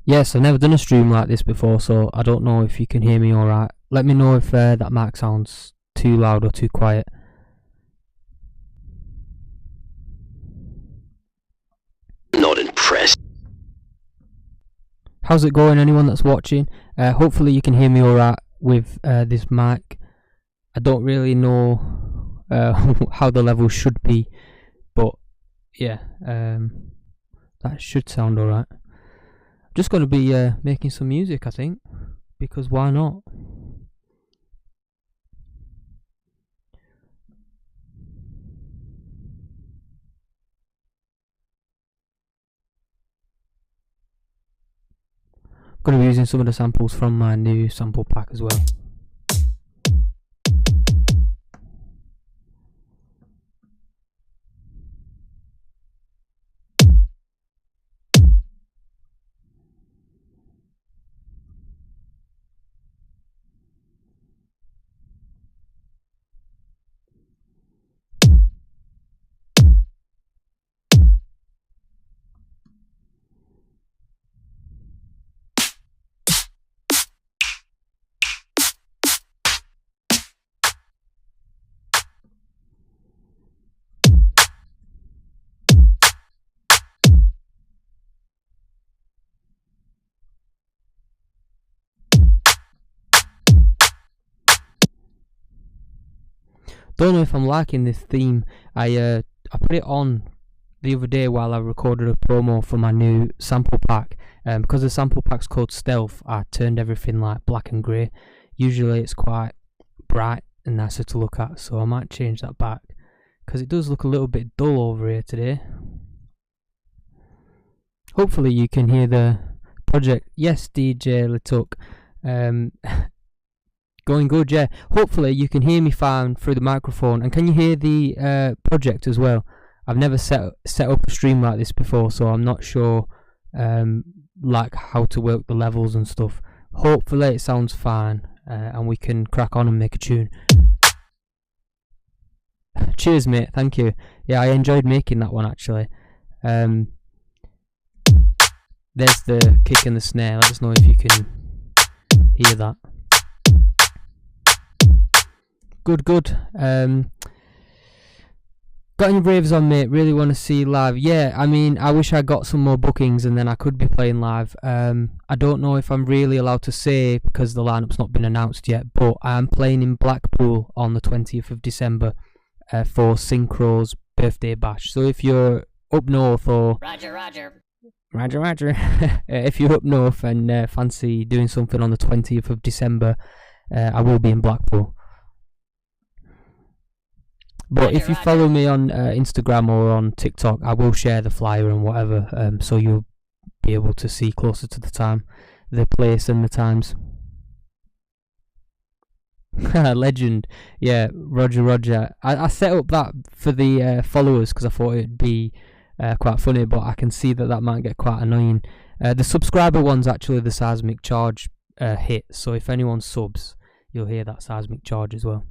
Yes, I've never done a stream like this before, so I don't know if you can hear me alright. Let me know if that mic sounds too loud or too quiet. Not impressed. How's it going, anyone that's watching? Hopefully you can hear me alright with this mic. I don't really know how the level should be, but yeah, that should sound alright. Just going to be making some music, I think, because why not? I'm going to be using some of the samples from my new sample pack as well. Don't know if I'm liking this theme. I put it on the other day while I recorded a promo for my new sample pack. Because the sample pack's called Stealth, I turned everything like black and grey. Usually it's quite bright and nicer to look at, so I might change that back, because it does look a little bit dull over here today. Hopefully you can hear the project. Yes, DJ Letuk. Going good, yeah. Hopefully you can hear me fine through the microphone, and can you hear the project as well? I've never set up a stream like this before, so I'm not sure like how to work the levels and stuff. Hopefully it sounds fine, and we can crack on and make a tune. Cheers, mate. Thank you. Yeah, I enjoyed making that one actually. There's the kick and the snare. Let us know if you can hear that. Good. Got any raves on, mate? Really want to see live. Yeah, I mean, I wish I got some more bookings and then I could be playing live. I don't know if I'm really allowed to say because the lineup's not been announced yet, but I'm playing in Blackpool on the 20th of December for Synchro's birthday bash. So if you're up north or Roger. if you're up north and fancy doing something on the 20th of December, I will be in Blackpool. But if you follow me on Instagram or on TikTok, I will share the flyer and whatever, so you'll be able to see closer to the time, the place and the times. Legend. Yeah, Roger. I set up that for the followers because I thought it'd be quite funny, but I can see that might get quite annoying. The subscriber one's actually the seismic charge hit, so if anyone subs, you'll hear that seismic charge as well.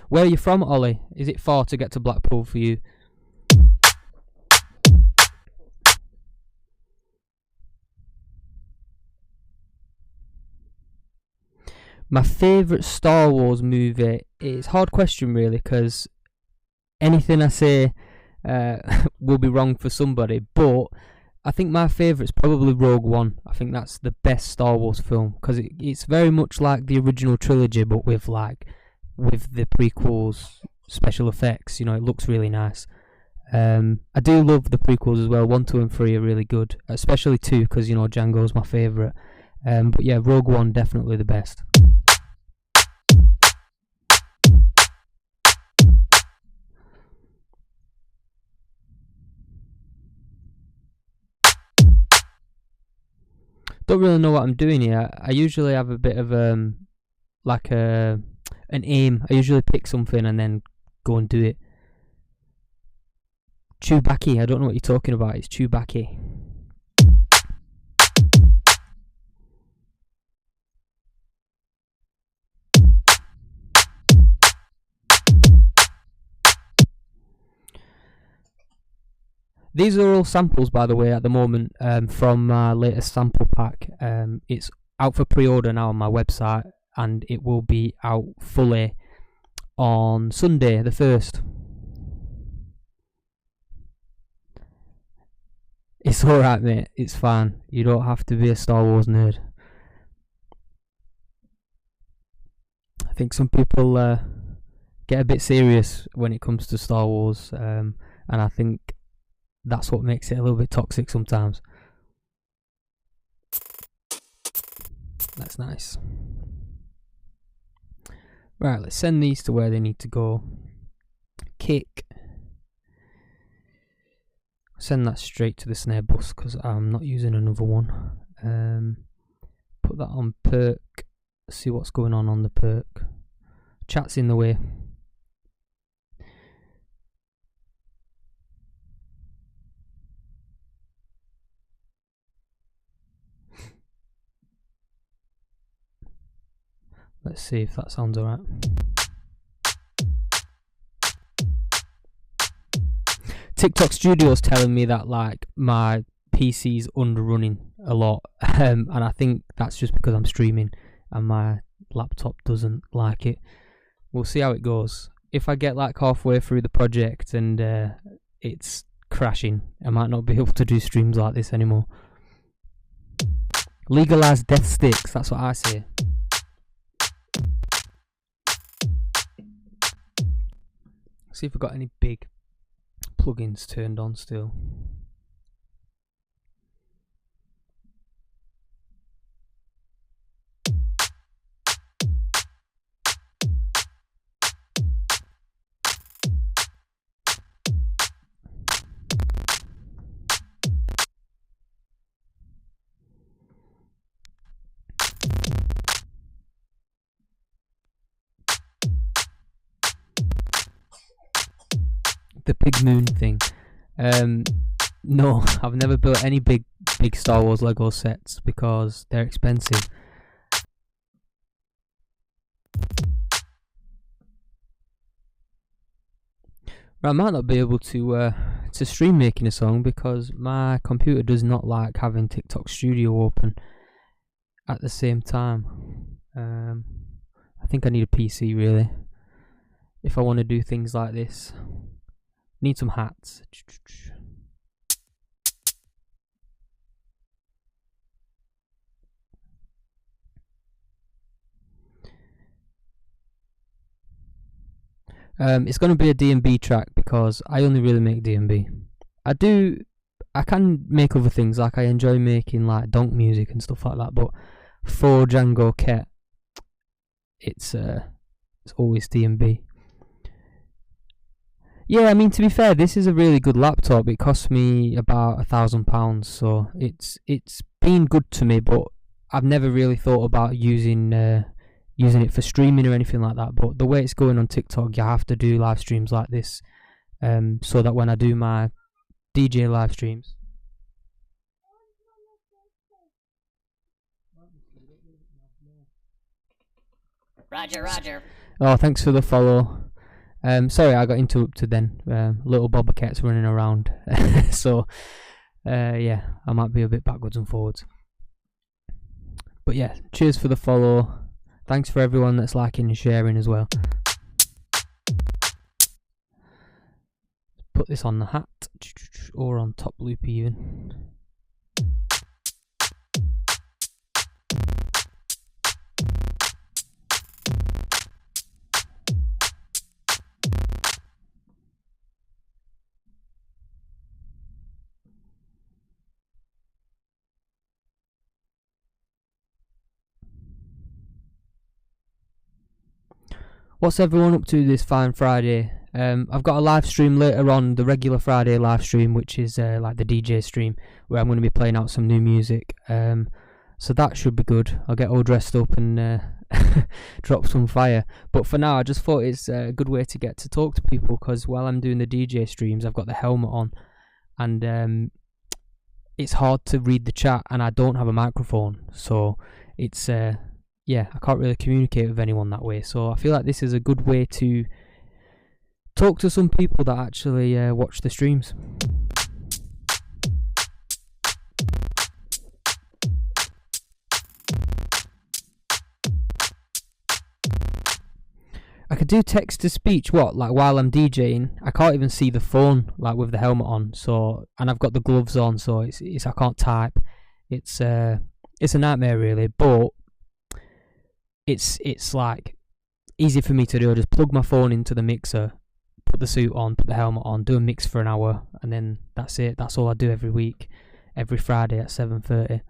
Where are you from, Ollie? Is it far to get to Blackpool for you? My favourite Star Wars movie, it's a hard question really, because anything I say will be wrong for somebody, but I think my favourite's probably Rogue One. I think that's the best Star Wars film, because it's very much like the original trilogy, but with the prequels special effects. You know, it looks really nice. I do love the prequels as well. 1, 2 and 3 are really good, especially 2 because, you know, Jango's my favourite. But yeah, Rogue One definitely the best. Don't really know what I'm doing here. I usually have a bit of like an aim. I usually pick something and then go and do it. Chewbacca, I don't know what you're talking about. It's Chewbacca. These are all samples, by the way, at the moment, from my latest sample pack. It's out for pre-order now on my website, and it will be out fully on Sunday the 1st. It's alright, mate. It's fine. You don't have to be a Star Wars nerd. I think some people get a bit serious when it comes to Star Wars, and I think that's what makes it a little bit toxic sometimes. That's nice. Right, let's send these to where they need to go. Kick. Send that straight to the snare bus because I'm not using another one. Put that on perk. See what's going on the perk. Chat's in the way. Let's see if that sounds alright. TikTok Studio's telling me that like my PC's underrunning a lot, and I think that's just because I'm streaming and my laptop doesn't like it. We'll see how it goes. If I get like halfway through the project and it's crashing, I might not be able to do streams like this anymore. Legalize death sticks, that's what I say. See if we've got any big plugins turned on still. The big moon thing. No, I've never built any big Star Wars Lego sets because they're expensive. I might not be able to stream making a song because my computer does not like having TikTok Studio open at the same time. I think I need a PC really if I want to do things like this. Need some hats. It's going to be a D&B track because I only really make D&B. I can make other things, like I enjoy making like donk music and stuff like that, but for Jango Kett, it's always D&B. Yeah, I mean, to be fair, this is a really good laptop. It cost me about £1,000, so it's been good to me, but I've never really thought about using it for streaming or anything like that. But the way it's going on TikTok, you have to do live streams like this, so that when I do my DJ live streams. Roger. Oh, thanks for the follow. Sorry, I got interrupted then. Little Boba Kett's running around, so yeah, I might be a bit backwards and forwards. But yeah, cheers for the follow. Thanks for everyone that's liking and sharing as well. Put this on the hat, or on top loop even. What's everyone up to this fine Friday? I've got a live stream later on, the regular Friday live stream, which is like the DJ stream, where I'm going to be playing out some new music. So that should be good. I'll get all dressed up and drop some fire. But for now, I just thought it's a good way to get to talk to people, because while I'm doing the DJ streams, I've got the helmet on, and it's hard to read the chat, and I don't have a microphone, so it's yeah, I can't really communicate with anyone that way. So I feel like this is a good way to talk to some people that actually watch the streams. do text to speech. What, like while I'm DJing, I can't even see the phone like with the helmet on. So, and I've got the gloves on, so it's I can't type. It's a nightmare really, but it's like easy for me to do. I just plug my phone into the mixer, put the suit on, put the helmet on, do a mix for an hour, and then that's it. That's all I do every week, every Friday at 7:30.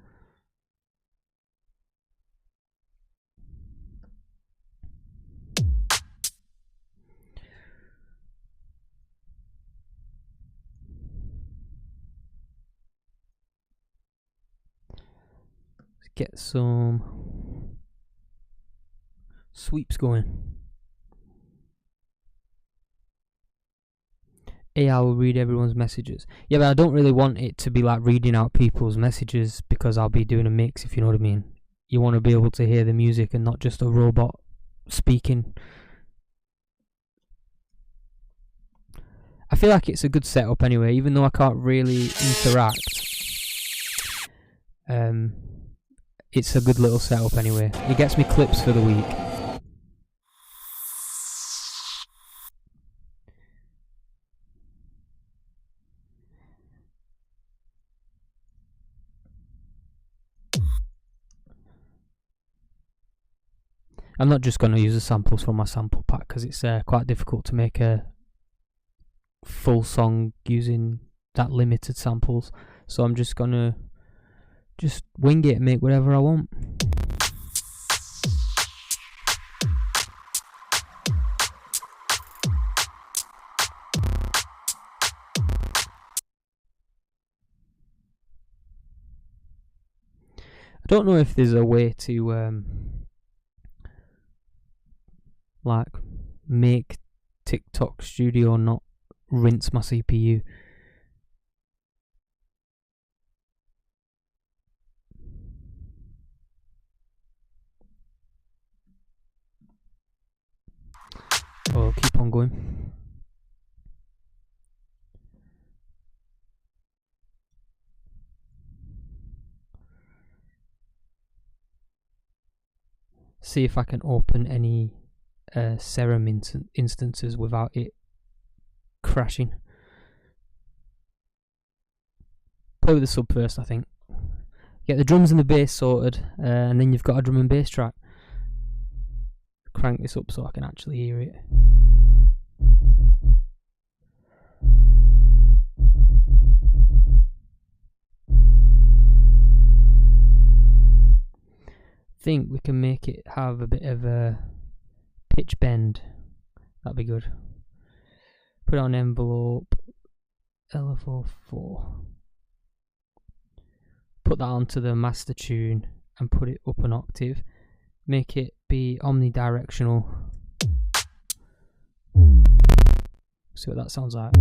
Let's get some sweeps going. AI will read everyone's messages. Yeah, but I don't really want it to be like reading out people's messages because I'll be doing a mix, if you know what I mean. You want to be able to hear the music and not just a robot speaking. I feel like it's a good setup anyway, even though I can't really interact. It's a good little setup anyway. It gets me clips for the week. I'm not just going to use the samples from my sample pack because it's quite difficult to make a full song using that limited samples. So I'm just going to just wing it and make whatever I want. I don't know if there's a way to like make TikTok Studio not rinse my CPU. Oh, keep on going. See if I can open any Serum instances without it crashing. Play with the sub first, I think. Get the drums and the bass sorted, and then you've got a drum and bass track. Crank this up so I can actually hear it. Think we can make it have a bit of a pitch bend. That'd be good. Put it on envelope LFO4. Put that onto the master tune and put it up an octave. Make it be omnidirectional. See what that sounds like.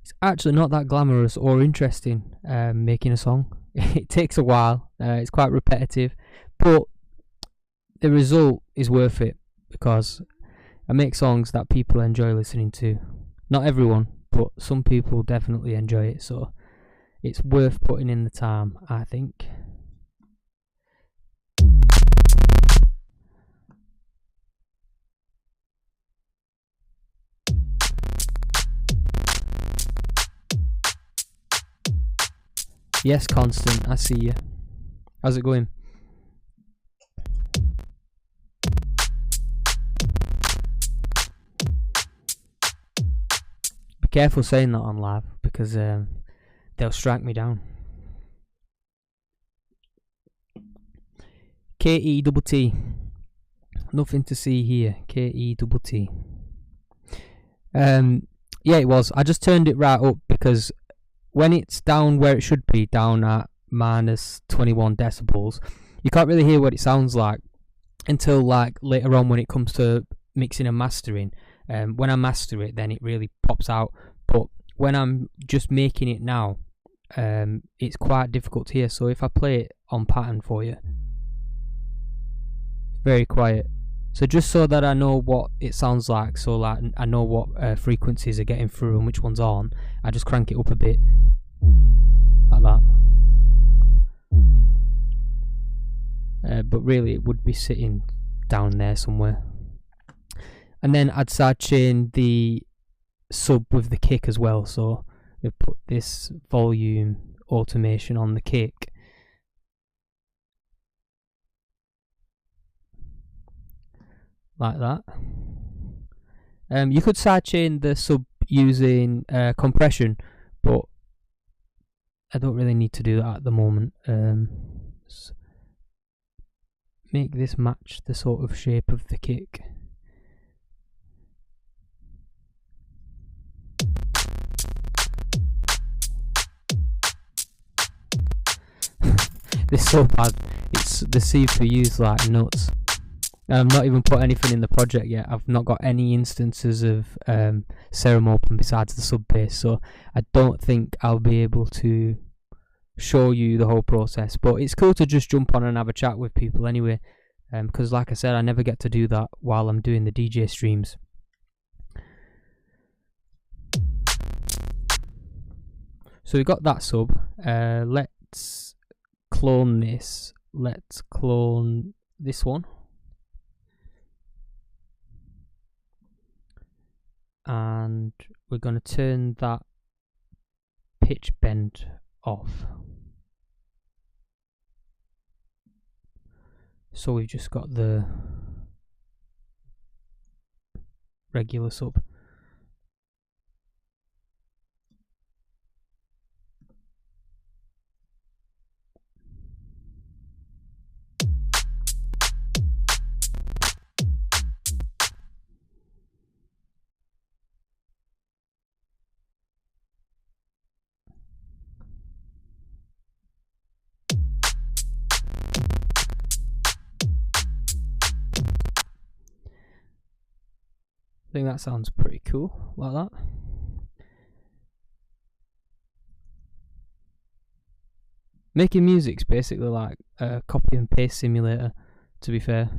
It's actually not that glamorous or interesting making a song. It takes a while, it's quite repetitive, but the result is worth it because I make songs that people enjoy listening to. Not everyone, but some people definitely enjoy it, so it's worth putting in the time, I think. Yes, Constant, I see you. How's it going? Be careful saying that on live because they'll strike me down. K-E-T-T. Nothing to see here. K-E-T-T. Yeah, it was. I just turned it right up because when it's down where it should be, down at minus 21 decibels, you can't really hear what it sounds like until like later on when it comes to mixing and mastering. When I master it, then it really pops out. But when I'm just making it now, it's quite difficult to hear. So if I play it on pattern for you, very quiet. So just so that I know what it sounds like, so like I know what frequencies are getting through and which one's on, I just crank it up a bit, like that. But really it would be sitting down there somewhere. And then I'd sidechain the sub with the kick as well, so we put this volume automation on the kick. Like that. You could sidechain the sub using compression, but I don't really need to do that at the moment. Make this match the sort of shape of the kick. This is so bad. It's the CPU's like nuts. I've not even put anything in the project yet. I've not got any instances of Serum open besides the sub bass, so I don't think I'll be able to show you the whole process. But it's cool to just jump on and have a chat with people anyway, because like I said, I never get to do that while I'm doing the DJ streams. So we got that sub. Let's clone this. Let's clone this one. And we're going to turn that pitch bend off. So we've just got the regular sub. I think that sounds pretty cool, like that. Making music's basically like a copy and paste simulator, to be fair.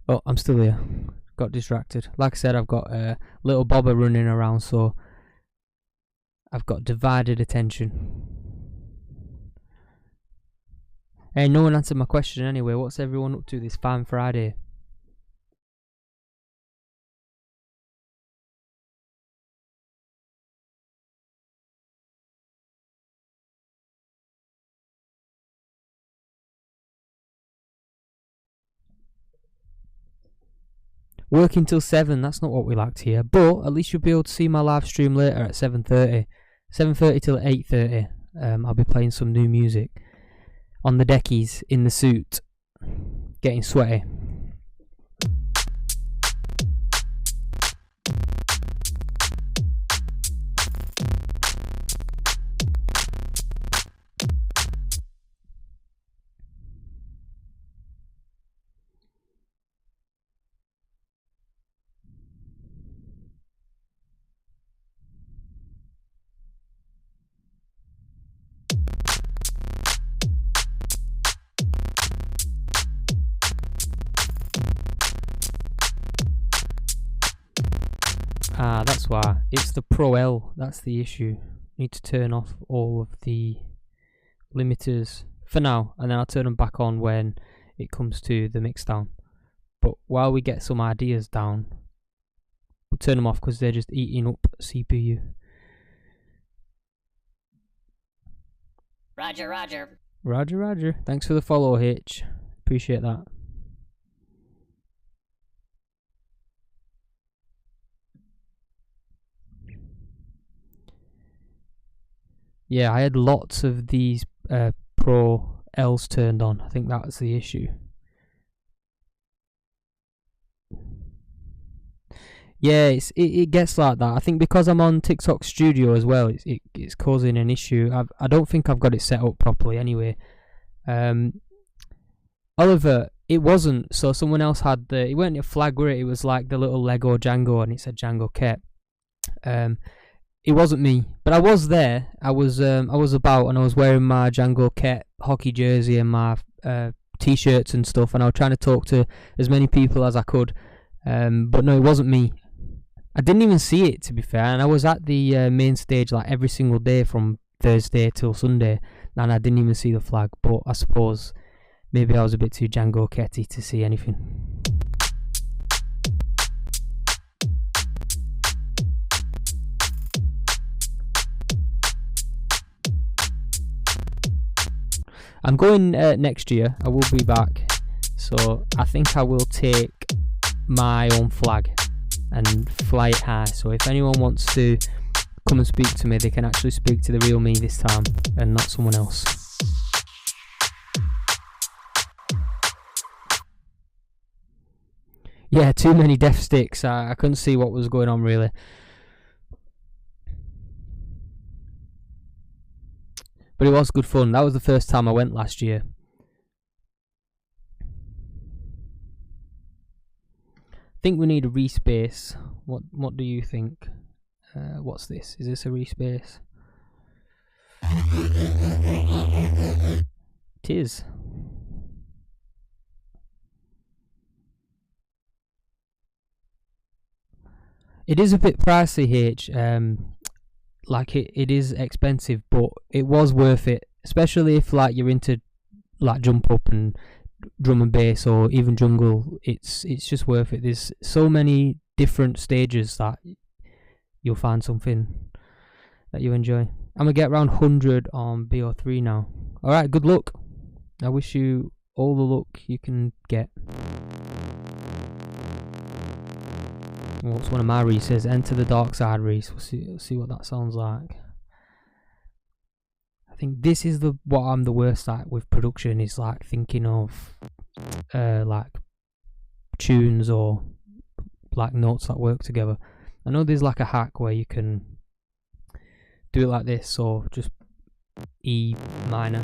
Oh, I'm still here. Got distracted. Like I said, I've got a little bobber running around, so I've got divided attention. Hey, no one answered my question anyway. What's everyone up to this fine Friday? Working till 7, that's not what we like to hear. But at least you'll be able to see my live stream later at 7:30. 7:30 till 8:30. I'll be playing some new music. On the deckies, in the suit. Getting sweaty. Ah, that's why. It's the Pro L. That's the issue. Need to turn off all of the limiters for now, and then I'll turn them back on when it comes to the mix down. But while we get some ideas down, we'll turn them off because they're just eating up CPU. Roger, roger. Roger, roger. Thanks for the follow, Hitch. Appreciate that. Yeah, I had lots of these Pro L's turned on. I think that's the issue. Yeah, it gets like that. I think because I'm on TikTok Studio as well, it's causing an issue. I don't think I've got it set up properly anyway. Oliver, it wasn't. So someone else had it weren't a flag where it was like the little Lego Jango and it said Jango Kett. It wasn't me, but I was there. I was about and I was wearing my Jango Kett hockey jersey and my t-shirts and stuff, and I was trying to talk to as many people as I could. But no, it wasn't me. I didn't even see it, to be fair, and I was at the main stage like every single day from Thursday till Sunday, and I didn't even see the flag. But I suppose maybe I was a bit too Jango Ketty to see anything. I'm going next year. I will be back, so I think I will take my own flag and fly it high. So if anyone wants to come and speak to me, they can actually speak to the real me this time and not someone else. Yeah, too many death sticks. I couldn't see what was going on really. But it was good fun. That was the first time I went last year. I think we need a respace. What do you think? What's this? Is this a respace? It is. It is a bit pricey, H. Like it is expensive, but it was worth it, especially if like you're into like jump up and drum and bass or even jungle. It's just worth it. There's so many different stages that you'll find something that you enjoy. I'm gonna get around 100 on BO3 now. Alright, good luck. I wish you all the luck you can get. Well, it's one of my Reese's. Enter the Dark Side Reese. We'll see what that sounds like. I think this is what I'm the worst at with production, is like thinking of like tunes or like notes that work together. I know there's like a hack where you can do it like this, or just E minor.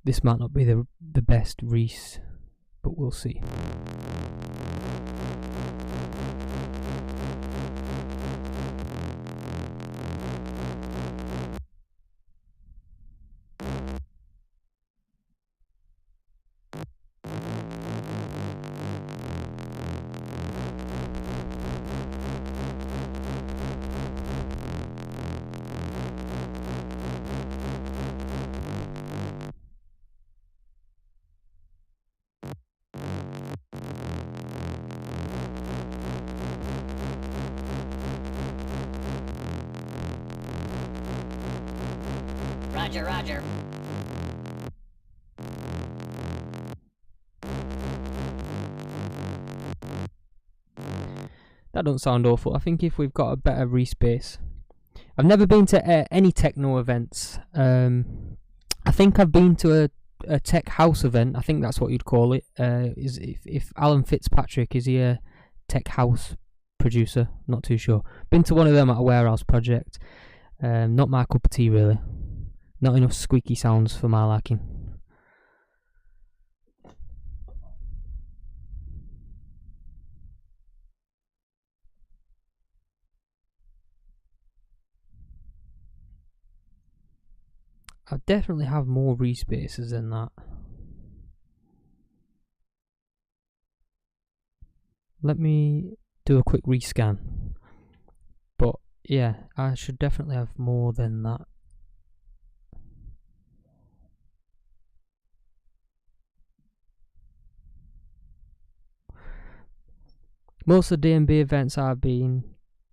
This might not be the best Reese, but we'll see. Roger, roger. That don't sound awful. I think if we've got a better respace. I've never been to any techno events. I think I've been to a tech house event. I think that's what you'd call it. Is if Alan Fitzpatrick, is he a tech house producer? Not too sure. Been to one of them at a warehouse project. Not my cup of tea really. Not enough squeaky sounds for my liking. I definitely have more respaces than that. Let me do a quick rescan. But yeah, I should definitely have more than that. Most of the DMB events I've been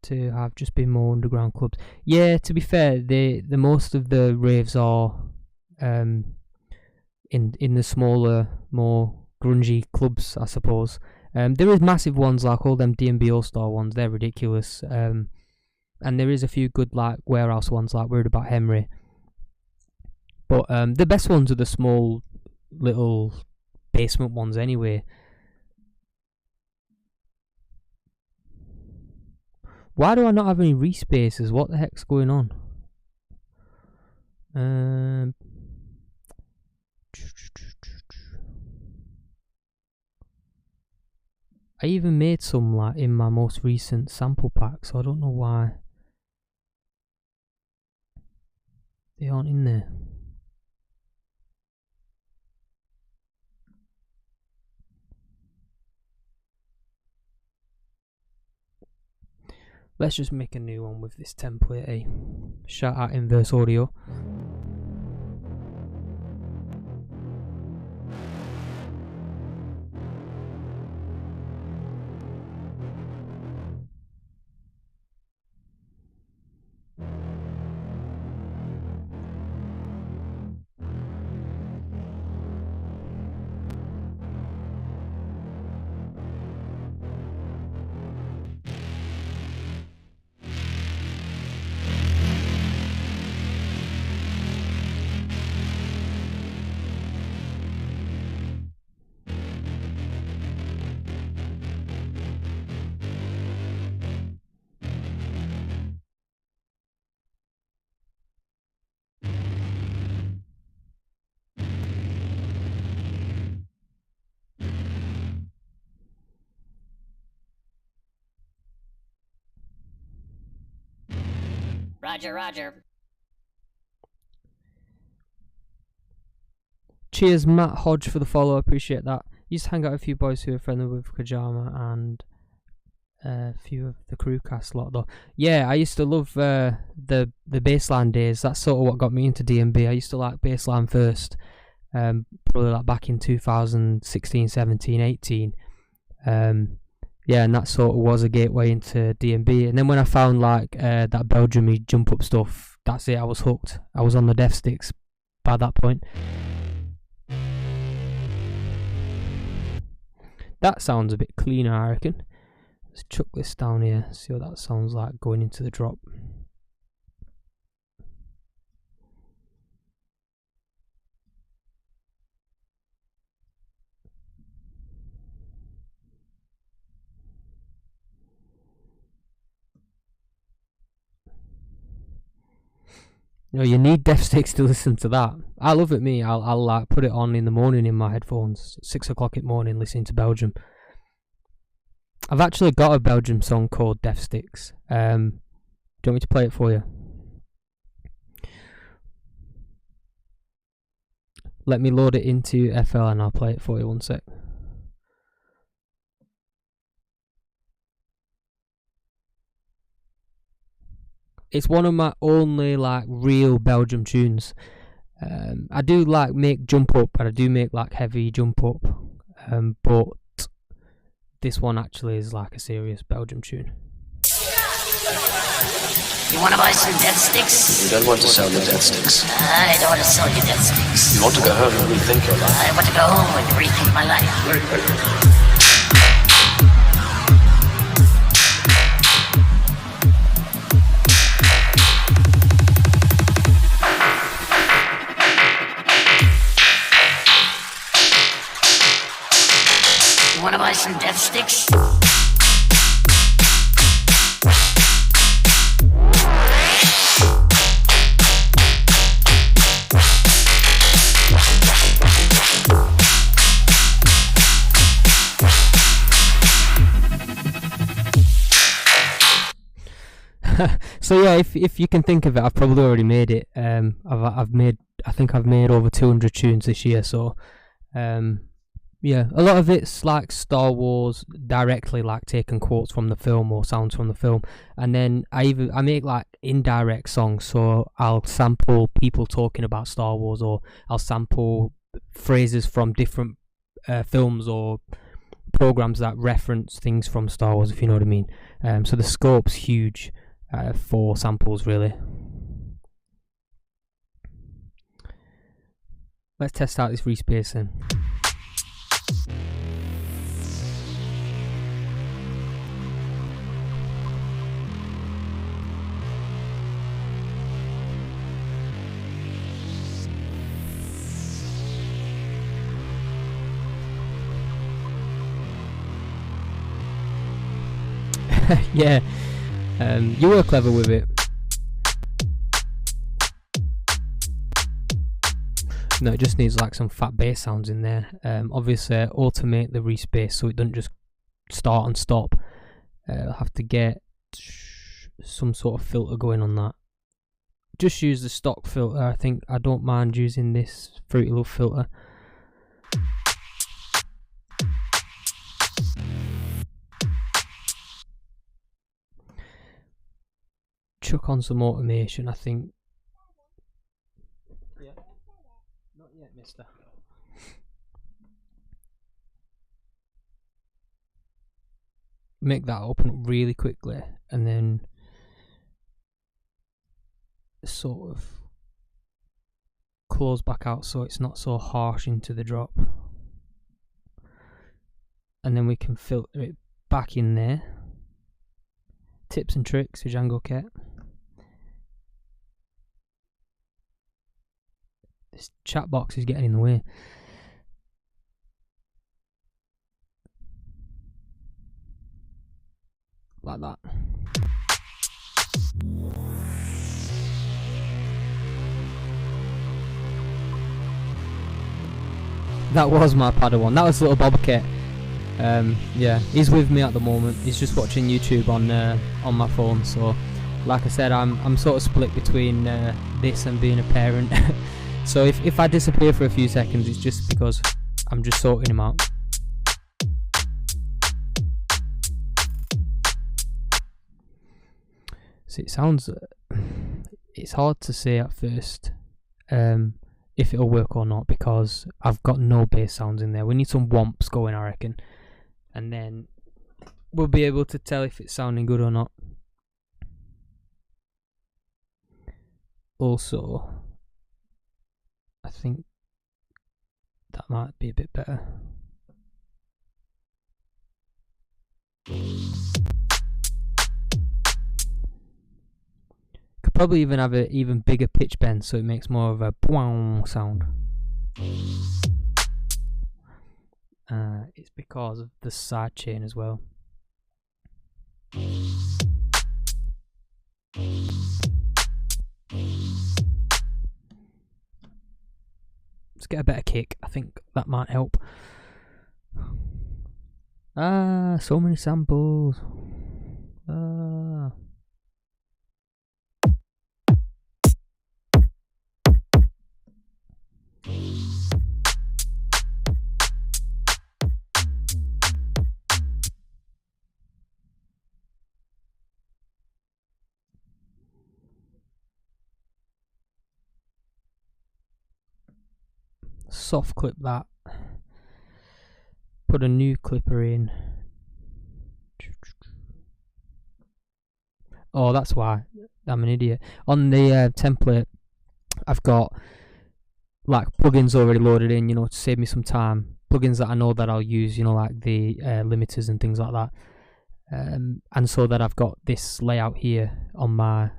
to have just been more underground clubs. Yeah, to be fair, the most of the raves are in the smaller, more grungy clubs, I suppose. There is massive ones like all them DMB All-Star ones. They're ridiculous. And there is a few good like warehouse ones like Worried About Henry. But the best ones are the small little basement ones anyway. Why do I not have any respaces? What the heck's going on? I even made some like in my most recent sample pack, so I don't know why they aren't in there. Let's just make a new one with this template, eh? Shout out Inverse Audio. Roger. Cheers, Matt Hodge, for the follow. Appreciate that. Used to hang out with a few boys who are friendly with Kajama and a few of the crewcast lot though. Yeah, I used to love the bassline days. That's sort of what got me into DMB. I used to like bassline first, probably like back in 2016, 17, 18. Yeah, and that sort of was a gateway into DMB. And then when I found like that Belgium-y jump up stuff, that's it. I was hooked. I was on the death sticks by that point. That sounds a bit cleaner, I reckon. Let's chuck this down here, see what that sounds like going into the drop. You know, you need death sticks to listen to that. I love it, me. I'll like put it on in the morning in my headphones, 6 o'clock in the morning, listening to Belgium. I've actually got a Belgium song called Death Sticks. Do you want me to play it for you? Let me load it into FL and I'll play it for you, one sec. It's one of my only like real Belgium tunes. I do like make jump up and I do make like heavy jump up, but this one actually is like a serious Belgium tune. You want to buy some death sticks? You don't want to sell the death sticks. I don't want to sell you death sticks. You want to go home and rethink your life. I want to go home and rethink my life. You want to buy some death sticks? So yeah, if you can think of it, I've probably already made it. I think I've made over 200 tunes this year. So yeah, a lot of it's like Star Wars directly, like taking quotes from the film or sounds from the film, and then I make like indirect songs. So I'll sample people talking about Star Wars, or I'll sample phrases from different films or programs that reference things from Star Wars, if you know what I mean. So the scope's huge for samples, really. Let's test out this respacing. Yeah, you were clever with it. No, it just needs like some fat bass sounds in there. Obviously, automate the respace so it doesn't just start and stop. I'll have to get some sort of filter going on that. Just use the stock filter. I think I don't mind using this Fruity Love filter. Chuck on some automation, I think. Yeah. Not yet, mister. Make that open up really quickly and then sort of close back out so it's not so harsh into the drop. And then we can filter it back in there. Tips and tricks with Jango Kett. This chat box is getting in the way. Like that. That was my Padawan. That was little Bobcat. Yeah, he's with me at the moment. He's just watching YouTube on my phone. So, like I said, I'm sort of split between this and being a parent. So if I disappear for a few seconds, it's just because I'm just sorting him out. So it sounds, it's hard to say at first if it'll work or not, because I've got no bass sounds in there. We need some whomps going, I reckon, and then we'll be able to tell if it's sounding good or not. Also, I think that might be a bit better. Could probably even have an even bigger pitch bend so it makes more of a boing sound. It's because of the side chain as well. Let's get a better kick. I think that might help. So many samples. Soft clip that. Put a new clipper in. Oh, that's why. I'm an idiot. On the template, I've got like plugins already loaded in, you know, to save me some time. Plugins that I know that I'll use, you know, like the limiters and things like that. And so that I've got this layout here on my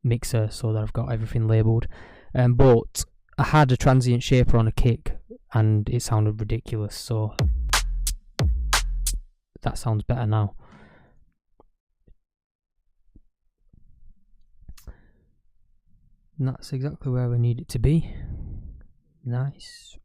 mixer, so that I've got everything labelled. But I had a transient shaper on a kick and it sounded ridiculous, so that sounds better now. And that's exactly where we need it to be. Nice.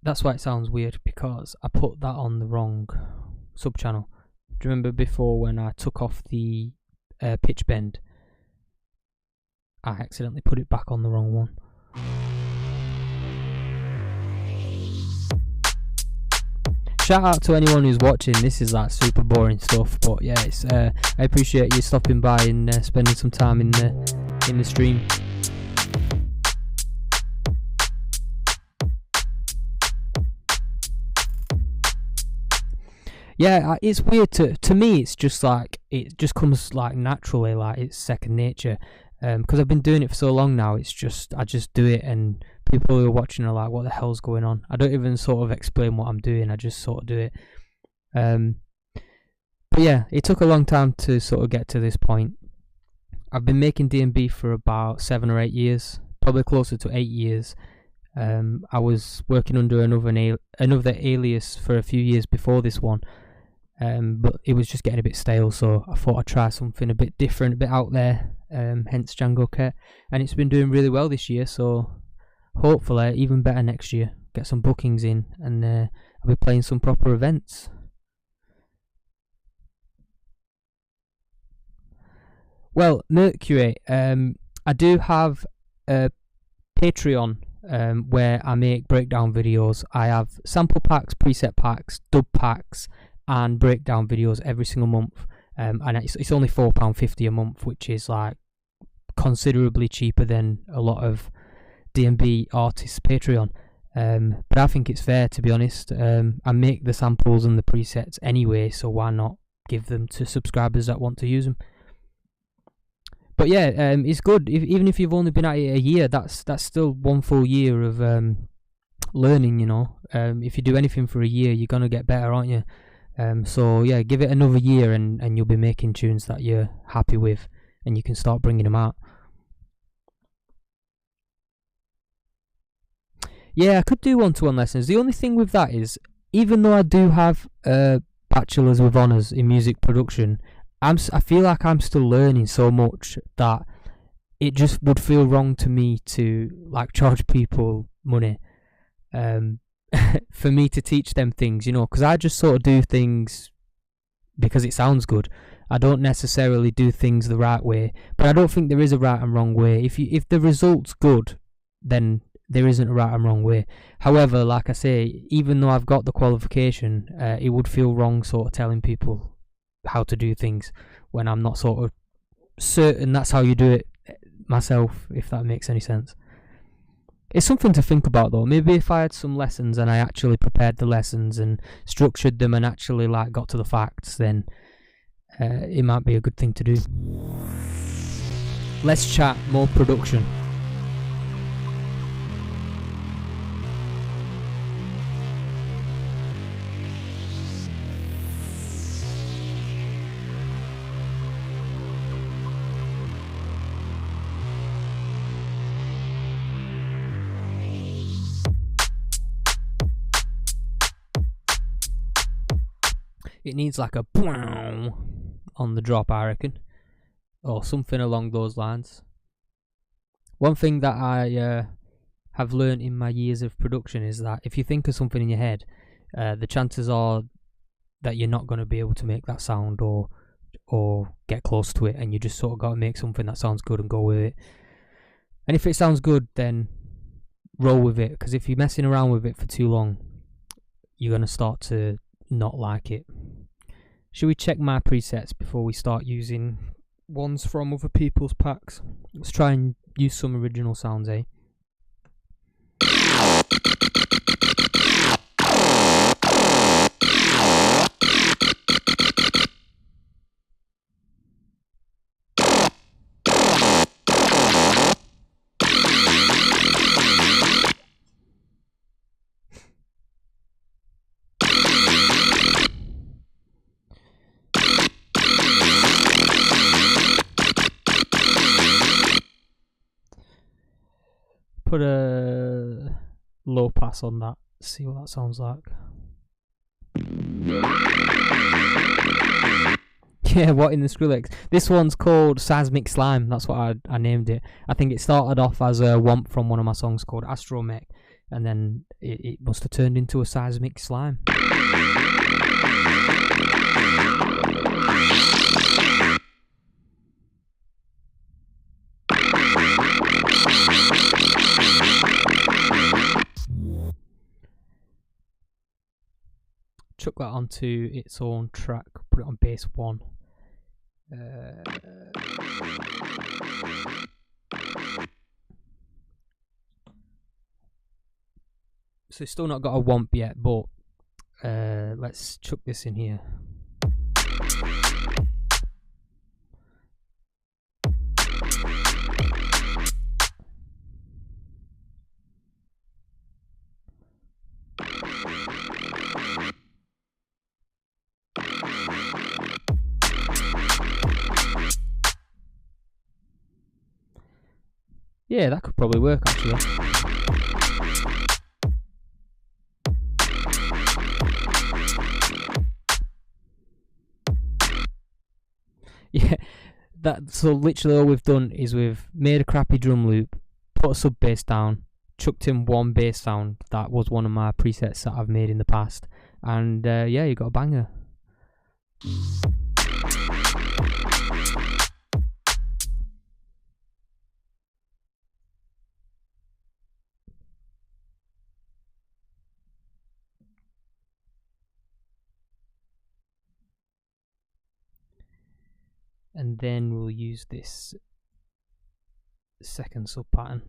That's why it sounds weird, because I put that on the wrong sub channel. Do you remember before when I took off the pitch bend? I accidentally put it back on the wrong one. Shout out to anyone who's watching. This is like super boring stuff, but yeah, it's I appreciate you stopping by and spending some time in the stream. Yeah, it's weird to me. It's just like it just comes like naturally, like it's second nature. Because I've been doing it for so long now. It's just I just do it, and people who are watching are like, "What the hell's going on?" I don't even sort of explain what I'm doing. I just sort of do it. But yeah, it took a long time to sort of get to this point. I've been making D&B for about 7 or 8 years, probably closer to 8 years. I was working under another alias for a few years before this one, but it was just getting a bit stale, so I thought I'd try something a bit different, a bit out there, hence Jango Kett, and it's been doing really well this year, so hopefully even better next year. Get some bookings in, and I'll be playing some proper events. Well, Mercury, I do have a Patreon where I make breakdown videos. I have sample packs, preset packs, dub packs, and breakdown videos every single month. And it's only £4.50 a month, which is like considerably cheaper than a lot of D&B artists' Patreon. But I think it's fair, to be honest. I make the samples and the presets anyway, so why not give them to subscribers that want to use them? But yeah, it's good. Even if you've only been at it a year, that's still 1 full year of learning, you know. If you do anything for a year, you're going to get better, aren't you? So yeah, give it another year and you'll be making tunes that you're happy with, and you can start bringing them out. Yeah, I could do one-to-one lessons. The only thing with that is, even though I do have a bachelor's with honours in music production, I feel like I'm still learning so much that it just would feel wrong to me to like charge people money for me to teach them things, you know, because I just sort of do things because it sounds good. I don't necessarily do things the right way, but I don't think there is a right and wrong way. If the result's good, then there isn't a right and wrong way. However, like I say, even though I've got the qualification, it would feel wrong sort of telling people how to do things when I'm not sort of certain that's how you do it myself, if that makes any sense. It's something to think about though. Maybe if I had some lessons and I actually prepared the lessons and structured them and actually like got to the facts, then it might be a good thing to do. Let's chat more production. It needs like a boom on the drop, I reckon, or something along those lines. One thing that I have learned in my years of production is that if you think of something in your head, the chances are that you're not going to be able to make that sound or get close to it, and you just sort of got to make something that sounds good and go with it. And if it sounds good, then roll with it, because if you're messing around with it for too long, you're going to start to not like it. Should we check my presets before we start using ones from other people's packs? Let's try and use some original sounds, eh? Put a low pass on that, see what that sounds like. Yeah, what in the Skrillex? This one's called Seismic Slime, that's what I named it. I think it started off as a womp from one of my songs called Astromech, and then it must have turned into a Seismic Slime. chuck that onto its own track, put it on bass 1. So it's still not got a womp yet, but let's chuck this in here. Yeah, that could probably work actually. Yeah, so literally all we've done is we've made a crappy drum loop, put a sub bass down, chucked in one bass sound that was one of my presets that I've made in the past, and yeah, you got a banger. And then we'll use this second sub pattern.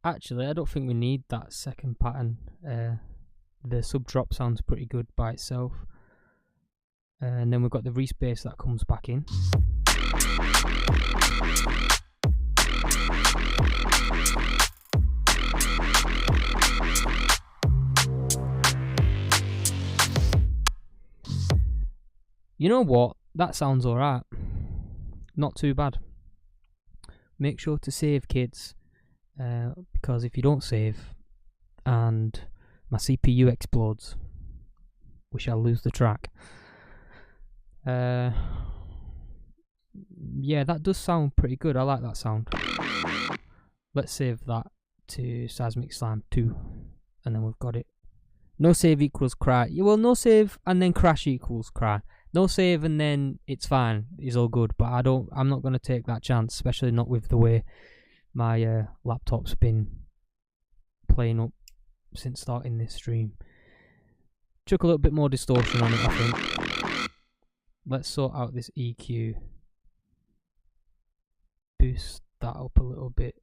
Actually, I don't think we need that second pattern. The sub drop sounds pretty good by itself. And then we've got the respace that comes back in. You know what? That sounds alright. Not too bad. Make sure to save, kids, because if you don't save and my CPU explodes, we shall lose the track. Yeah, that does sound pretty good. I like that sound. Let's save that to Seismic Slime 2, and then we've got it. No save equals cry. Yeah, well, no save and then crash equals cry. No save and then it's fine. It's all good. But I'm not going to take that chance, especially not with the way my laptop's been playing up since starting this stream. Chuck a little bit more distortion on it, I think. Let's sort out this EQ. Boost that up a little bit.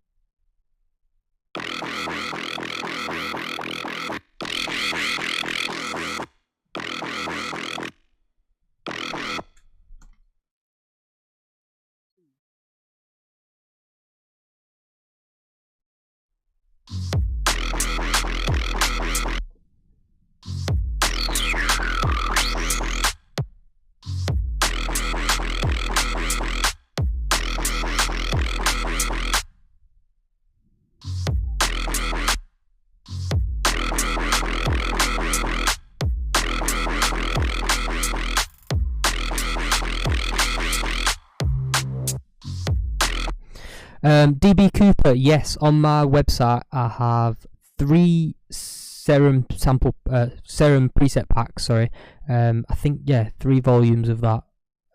DB Cooper, yes, on my website I have 3 Serum preset packs, sorry. I think, yeah, 3 volumes of that.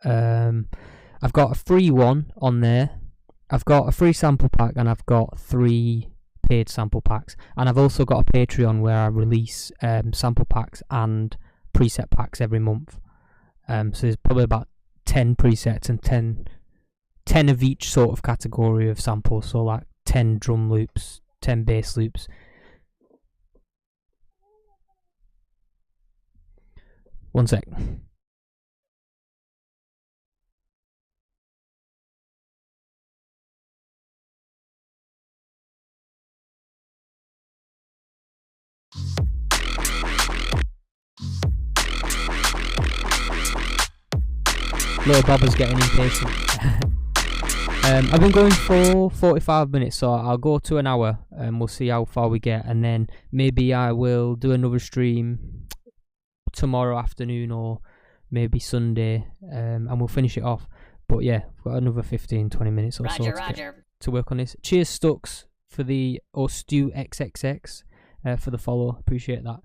I've got a free one on there, I've got a free sample pack, and I've got 3 paid sample packs. And I've also got a Patreon where I release sample packs and preset packs every month. So there's probably about 10 presets and 10 of each sort of category of samples, so like 10 drum loops, 10 bass loops. One sec. Little Bobber's getting impatient. I've been going for 45 minutes, so I'll go to an hour and we'll see how far we get, and then maybe I will do another stream tomorrow afternoon or maybe Sunday, and we'll finish it off. But yeah, we've got another 15-20 minutes or so to work on this. Cheers, Stux, for the Stu XXX for the follow. Appreciate that.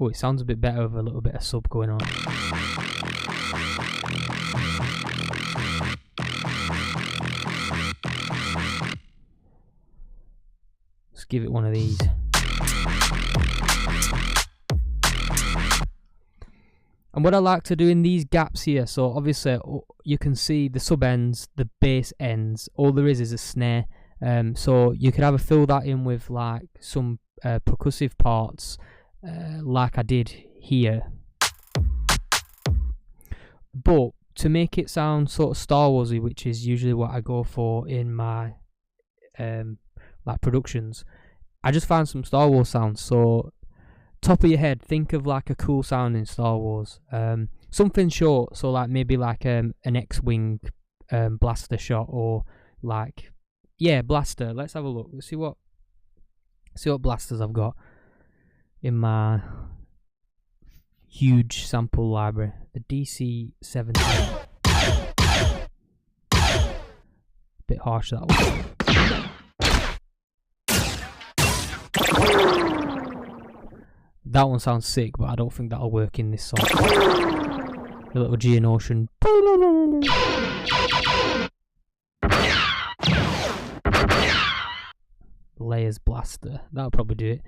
Oh, it sounds a bit better with a little bit of sub going on. Let's give it one of these. And what I like to do in these gaps here, so obviously you can see the sub ends, the bass ends, all there is a snare. So you could either fill that in with like some percussive parts, like I did here. But to make it sound sort of Star Warsy, which is usually what I go for in my like productions, I just found some Star Wars sounds. So top of your head, think of like a cool sound in Star Wars. Something short, so like maybe like an X-wing blaster shot, or like, yeah, blaster. Let's have a look. Let's see what blasters I've got in my huge sample library. The DC-17. Bit harsh, that one. That one sounds sick, but I don't think that'll work in this song. The little Geonosian. Layers blaster. That'll probably do it.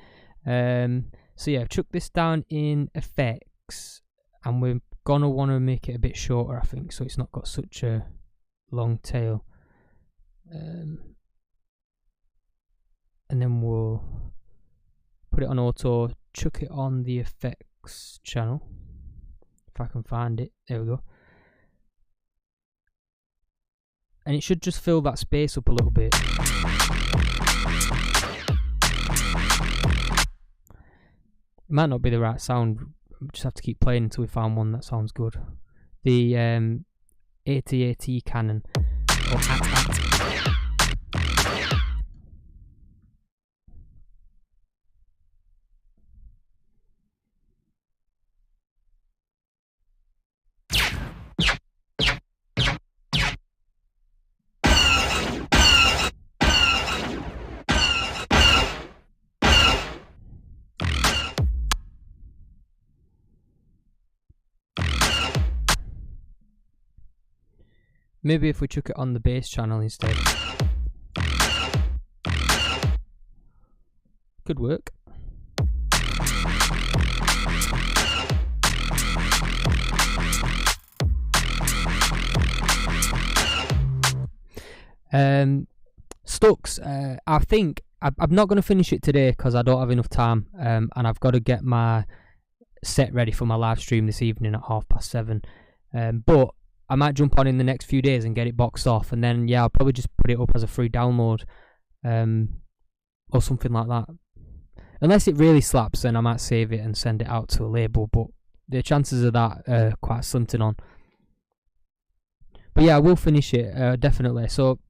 So yeah, I've chucked this down in effects, and we're gonna want to make it a bit shorter, I think, so it's not got such a long tail. And then we'll put it on auto, chuck it on the effects channel, if I can find it. There we go. And it should just fill that space up a little bit. It might not be the right sound. We just have to keep playing until we find one that sounds good. The AT-AT cannon, or AT-AT. Maybe if we chuck it on the bass channel instead. Could work. Stux, I think I'm not going to finish it today because I don't have enough time, and I've got to get my set ready for my live stream this evening at 7:30. But I might jump on in the next few days and get it boxed off, and then yeah, I'll probably just put it up as a free download, or something like that. Unless it really slaps, then I might save it and send it out to a label, but the chances of that are quite slim to none. But yeah, I will finish it, definitely. So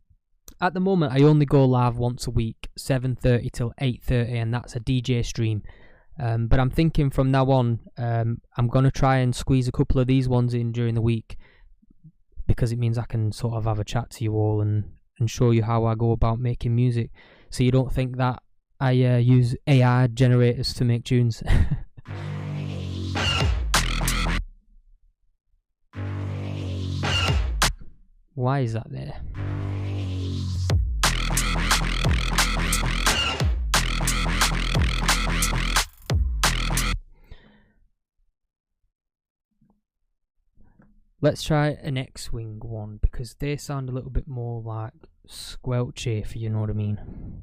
at the moment, I only go live once a week, 7:30 till 8:30, and that's a DJ stream. But I'm thinking from now on, I'm going to try and squeeze a couple of these ones in during the week, because it means I can sort of have a chat to you all and show you how I go about making music, so you don't think that I use AI generators to make tunes. Why is that there? Let's try an X-wing one, because they sound a little bit more like squelchy, if you know what I mean.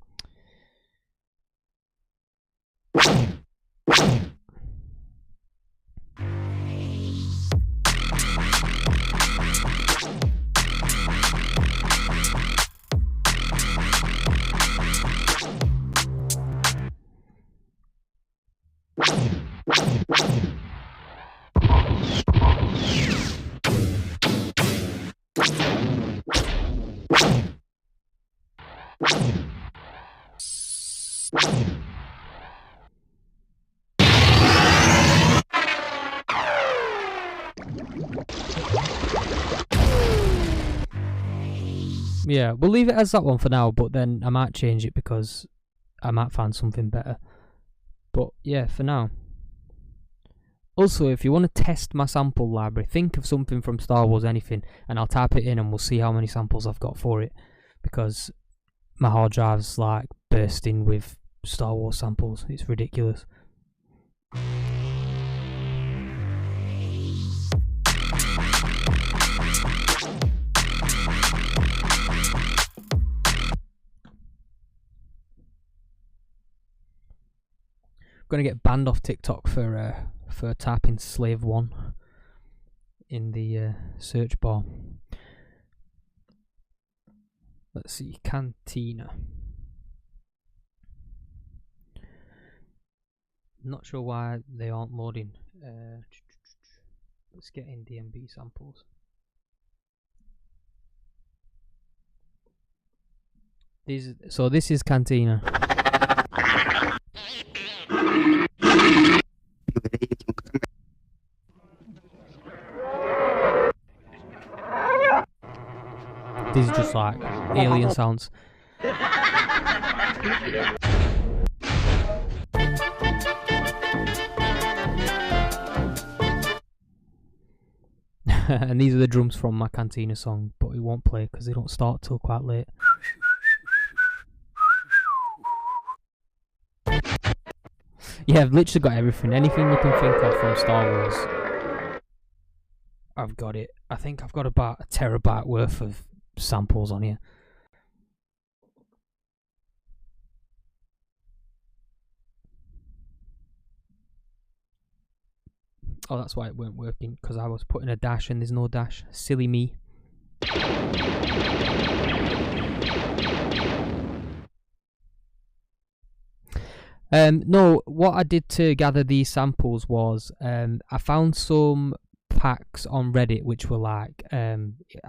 Yeah, we'll leave it as that one for now, but then I might change it because I might find something better. But yeah, for now. Also, if you want to test my sample library, think of something from Star Wars, anything, and I'll type it in and we'll see how many samples I've got for it. Because my hard drive's like bursting with Star Wars samples. It's ridiculous. I'm gonna get banned off TikTok for typing Slave 1 in the search bar. Let's see, Cantina. Not sure why they aren't loading. Let's get in DMB samples. So this is Cantina. These are just like alien sounds. And these are the drums from my Cantina song, but it won't play because they don't start till quite late. Yeah, I've literally got everything. Anything you can think of from Star Wars, I've got it. I think I've got about a terabyte worth of samples on here. Oh, that's why it weren't working, because I was putting a dash and there's no dash. Silly me. No, what I did to gather these samples was I found some packs on Reddit which were like I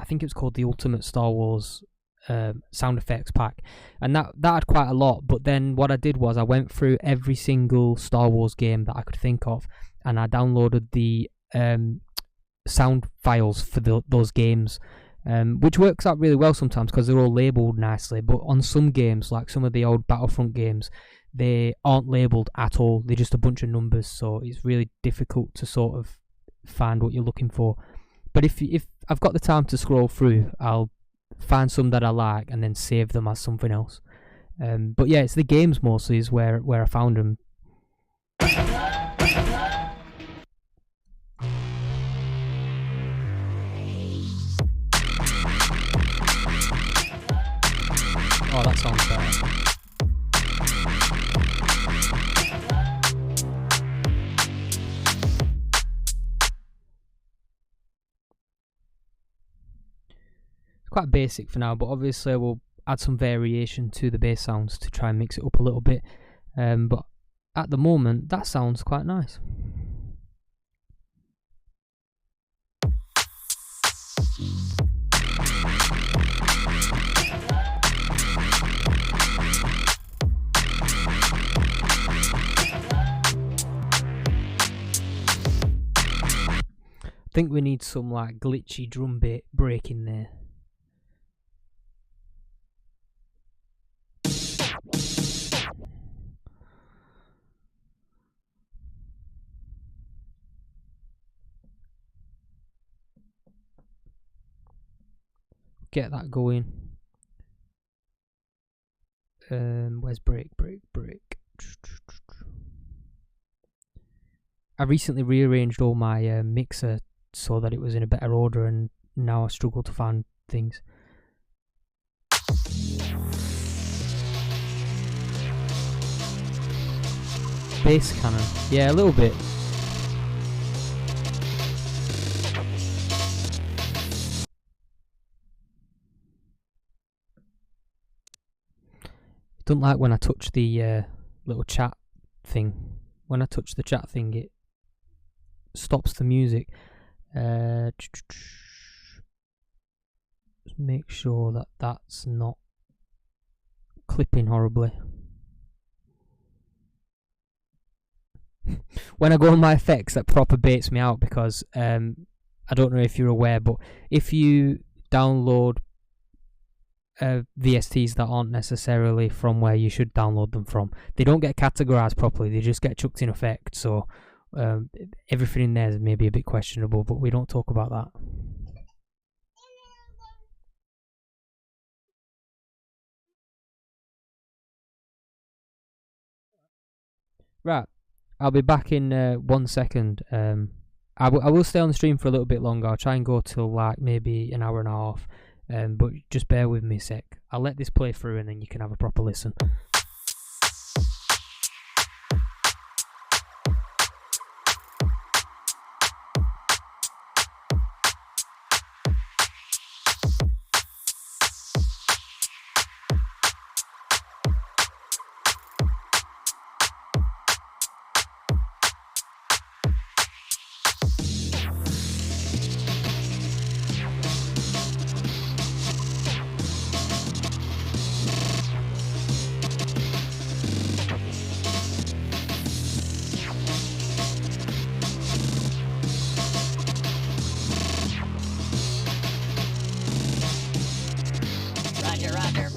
think it was called the Ultimate Star Wars sound effects pack, and that had quite a lot. But then what I did was I went through every single Star Wars game that I could think of, and I downloaded the sound files for those games, which works out really well sometimes because they're all labelled nicely. But on some games, like some of the old Battlefront games, they aren't labelled at all. They're just a bunch of numbers, so it's really difficult to sort of find what you're looking for. But if I've got the time to scroll through, I'll find some that I like and then save them as something else. But yeah, it's the games mostly is where I found them. Oh, that sounds better. Quite basic for now, but obviously we'll add some variation to the bass sounds to try and mix it up a little bit. But at the moment, that sounds quite nice. I think we need some like glitchy drum break in there. Get that going. Where's break? I recently rearranged all my mixer so that it was in a better order, and now I struggle to find things. Bass cannon, yeah, a little bit. Don't like when I touch the little chat thing. When I touch the chat thing, it stops the music. Just make sure that that's not clipping horribly. When I go on my effects, that proper baits me out because I don't know if you're aware, but if you download VSTs that aren't necessarily from where you should download them from, they don't get categorized properly. They just get chucked in effect. So Everything in there is maybe a bit questionable, but we don't talk about that. Right, I'll be back in 1 second. I will stay on the stream for a little bit longer. I'll try and go till like maybe an hour and a half. But just bear with me a sec. I'll let this play through and then you can have a proper listen. Roger, roger.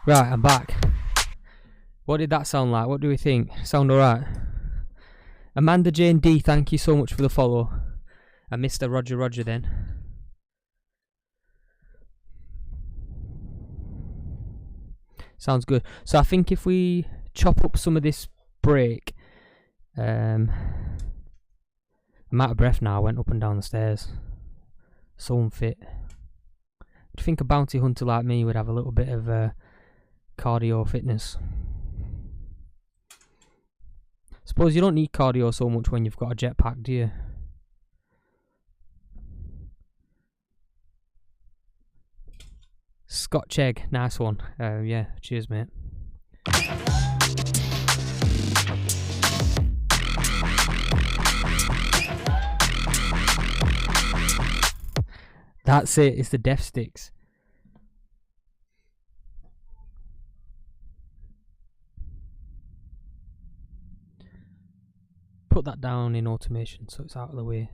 Right, I'm back. What did that sound like? What do we think? Sound alright? Amanda Jane D, thank you so much for the follow. And Mr. Roger then. Sounds good. So I think if we chop up some of this break, I'm out of breath now. I went up and down the stairs. So unfit. Do you think a bounty hunter like me would have a little bit of cardio fitness? Suppose you don't need cardio so much when you've got a jetpack, do you? Scotch egg, nice one. Yeah, cheers, mate. That's it, it's the death sticks. Put that down in automation so it's out of the way.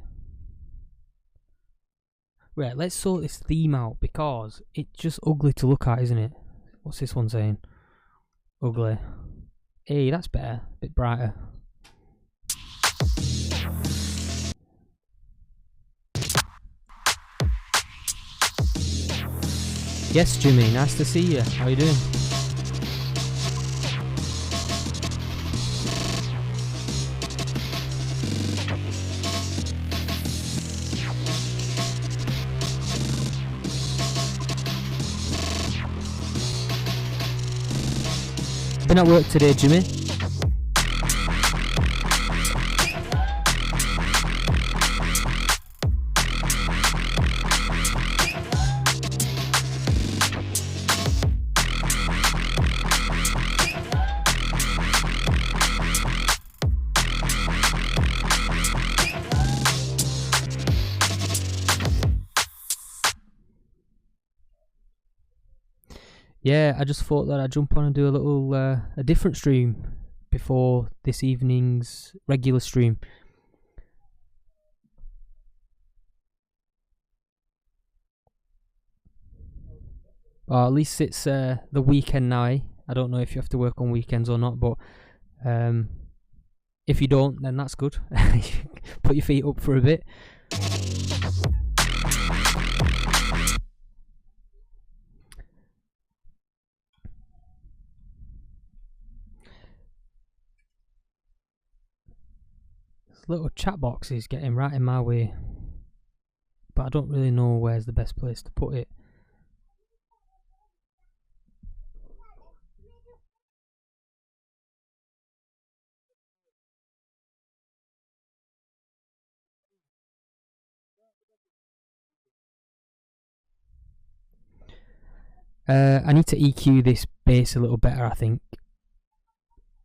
Right, let's sort this theme out because it's just ugly to look at, isn't it? What's this one saying? Ugly. Hey, that's better. A bit brighter. Yes, Jimmy, nice to see you. How you doing? Been at work today, Jimmy. Yeah, I just thought that I'd jump on and do a little, a different stream before this evening's regular stream. Or at least it's the weekend now, eh? I don't know if you have to work on weekends or not, but if you don't, then that's good. Put your feet up for a bit. This little chat box is getting right in my way, but I don't really know where's the best place to put it. I need to EQ this bass a little better, I think.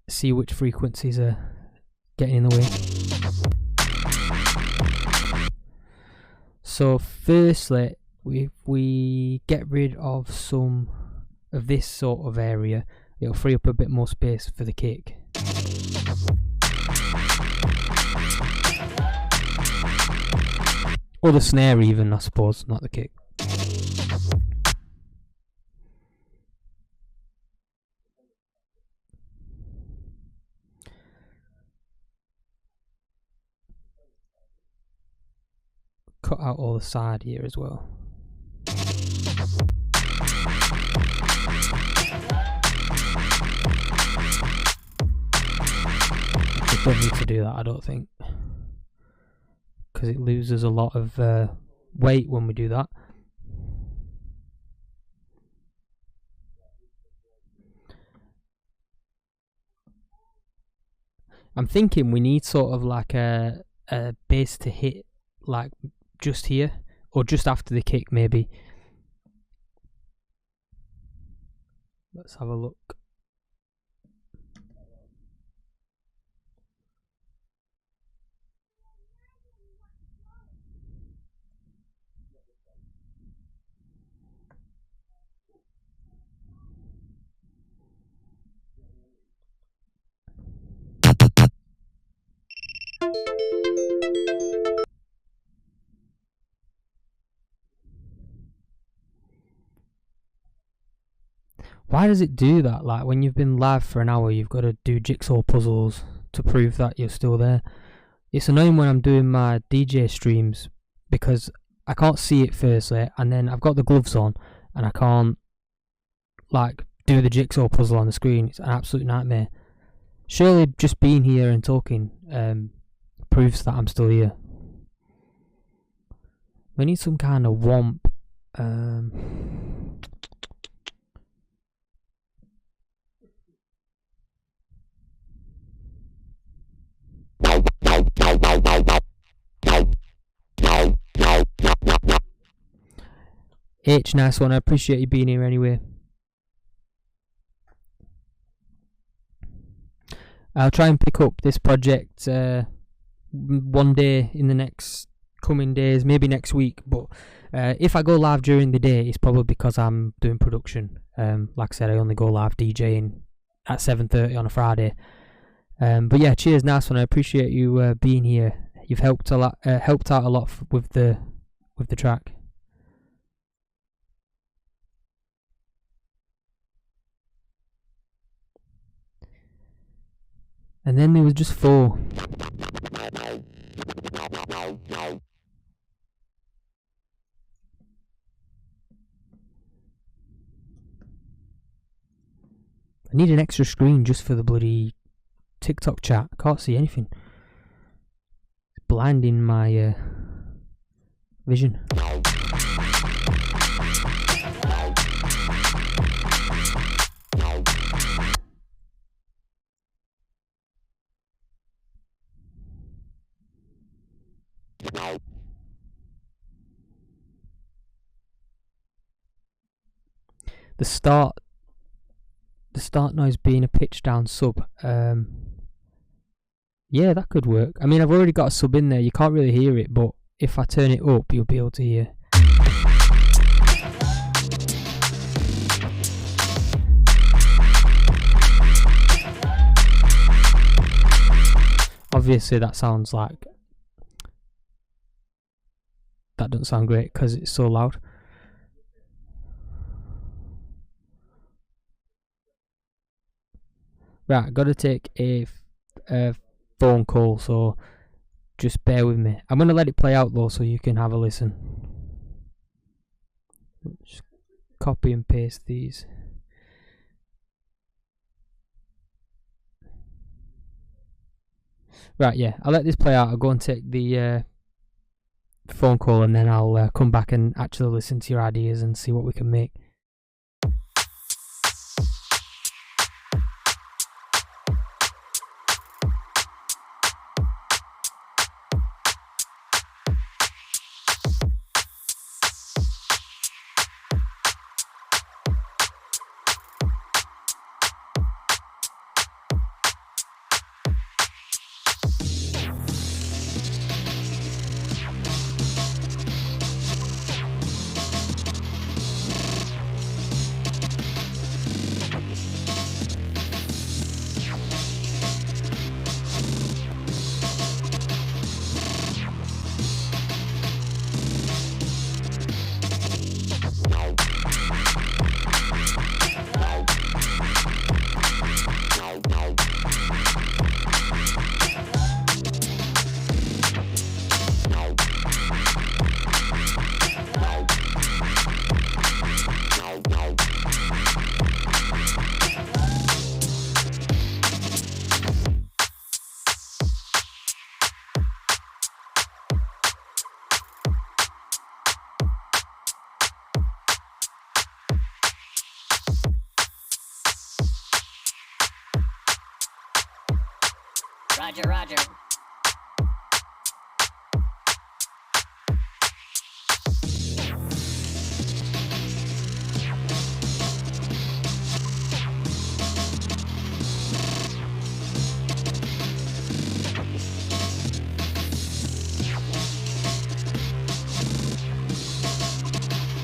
See which frequencies are getting in the way. So firstly, if we get rid of some of this sort of area, it'll free up a bit more space for the kick. Or the snare even, I suppose, not the kick. Cut out all the side here as well. We don't need to do that, I don't think, because it loses a lot of weight when we do that. I'm thinking we need sort of like a bass to hit like just here or just after the kick maybe. Let's have a look. Why does it do that? Like when you've been live for an hour, you've got to do jigsaw puzzles to prove that you're still there. It's annoying when I'm doing my DJ streams because I can't see it firstly, and then I've got the gloves on and I can't like do the jigsaw puzzle on the screen. It's an absolute nightmare. Surely just being here and talking proves that I'm still here. We need some kind of womp. H, nice one. I appreciate you being here anyway. I'll try and pick up this project one day in the next coming days, maybe next week. But if I go live during the day, it's probably because I'm doing production. Like I said, I only go live DJing at 7:30 on a Friday. But yeah, cheers, nice one. I appreciate you being here. You've helped a lot, helped out a lot with the track. And then there was just 4. I need an extra screen just for the bloody TikTok chat. I can't see anything. It's blinding my vision. The start noise being a pitch down sub. Yeah, that could work. I mean, I've already got a sub in there. You can't really hear it, but if I turn it up, you'll be able to hear. Obviously, that sounds like... That doesn't sound great because it's so loud. Right, got to take a phone call, so just bear with me. I'm going to let it play out though so you can have a listen. Just copy and paste these. Right, yeah, I'll let this play out. I'll go and take the phone call and then I'll come back and actually listen to your ideas and see what we can make. Roger, roger.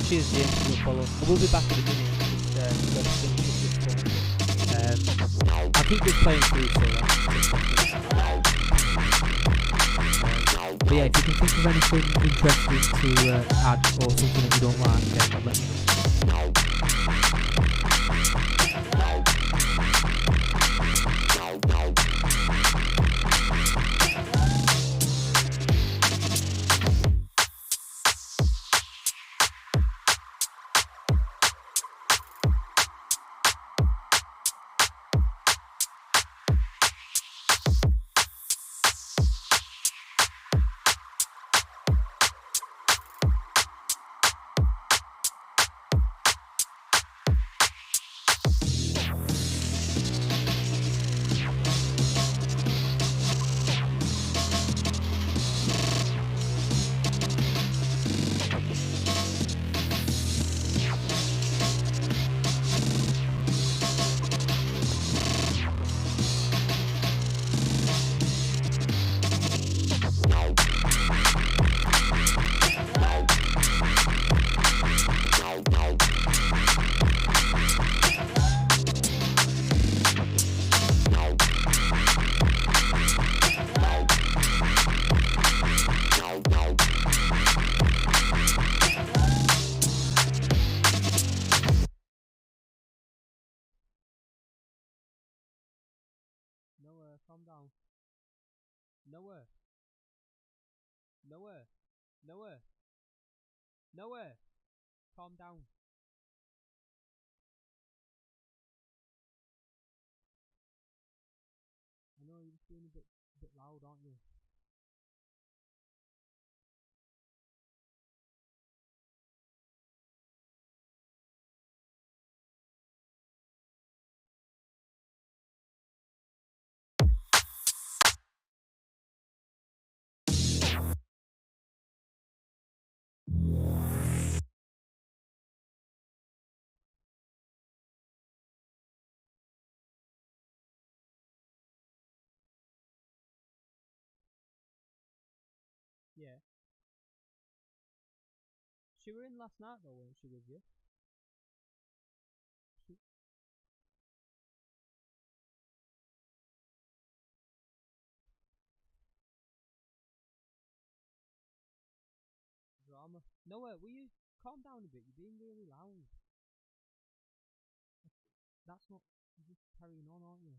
Cheers, James, for the follow. We'll be back in a minute. Just finish up this phone. I'll keep this playing through so that. But yeah, if you can think of anything interesting to add or something that you don't like, then let me know. Noah, calm down. Noah. Noah. Noah. Noah. Calm down. I know you're just being a bit loud, aren't you? Yeah. She were in last night though, weren't she, with you? She... Drama. Noah, will you calm down a bit? You're being really loud. That's not... You're just carrying on, aren't you?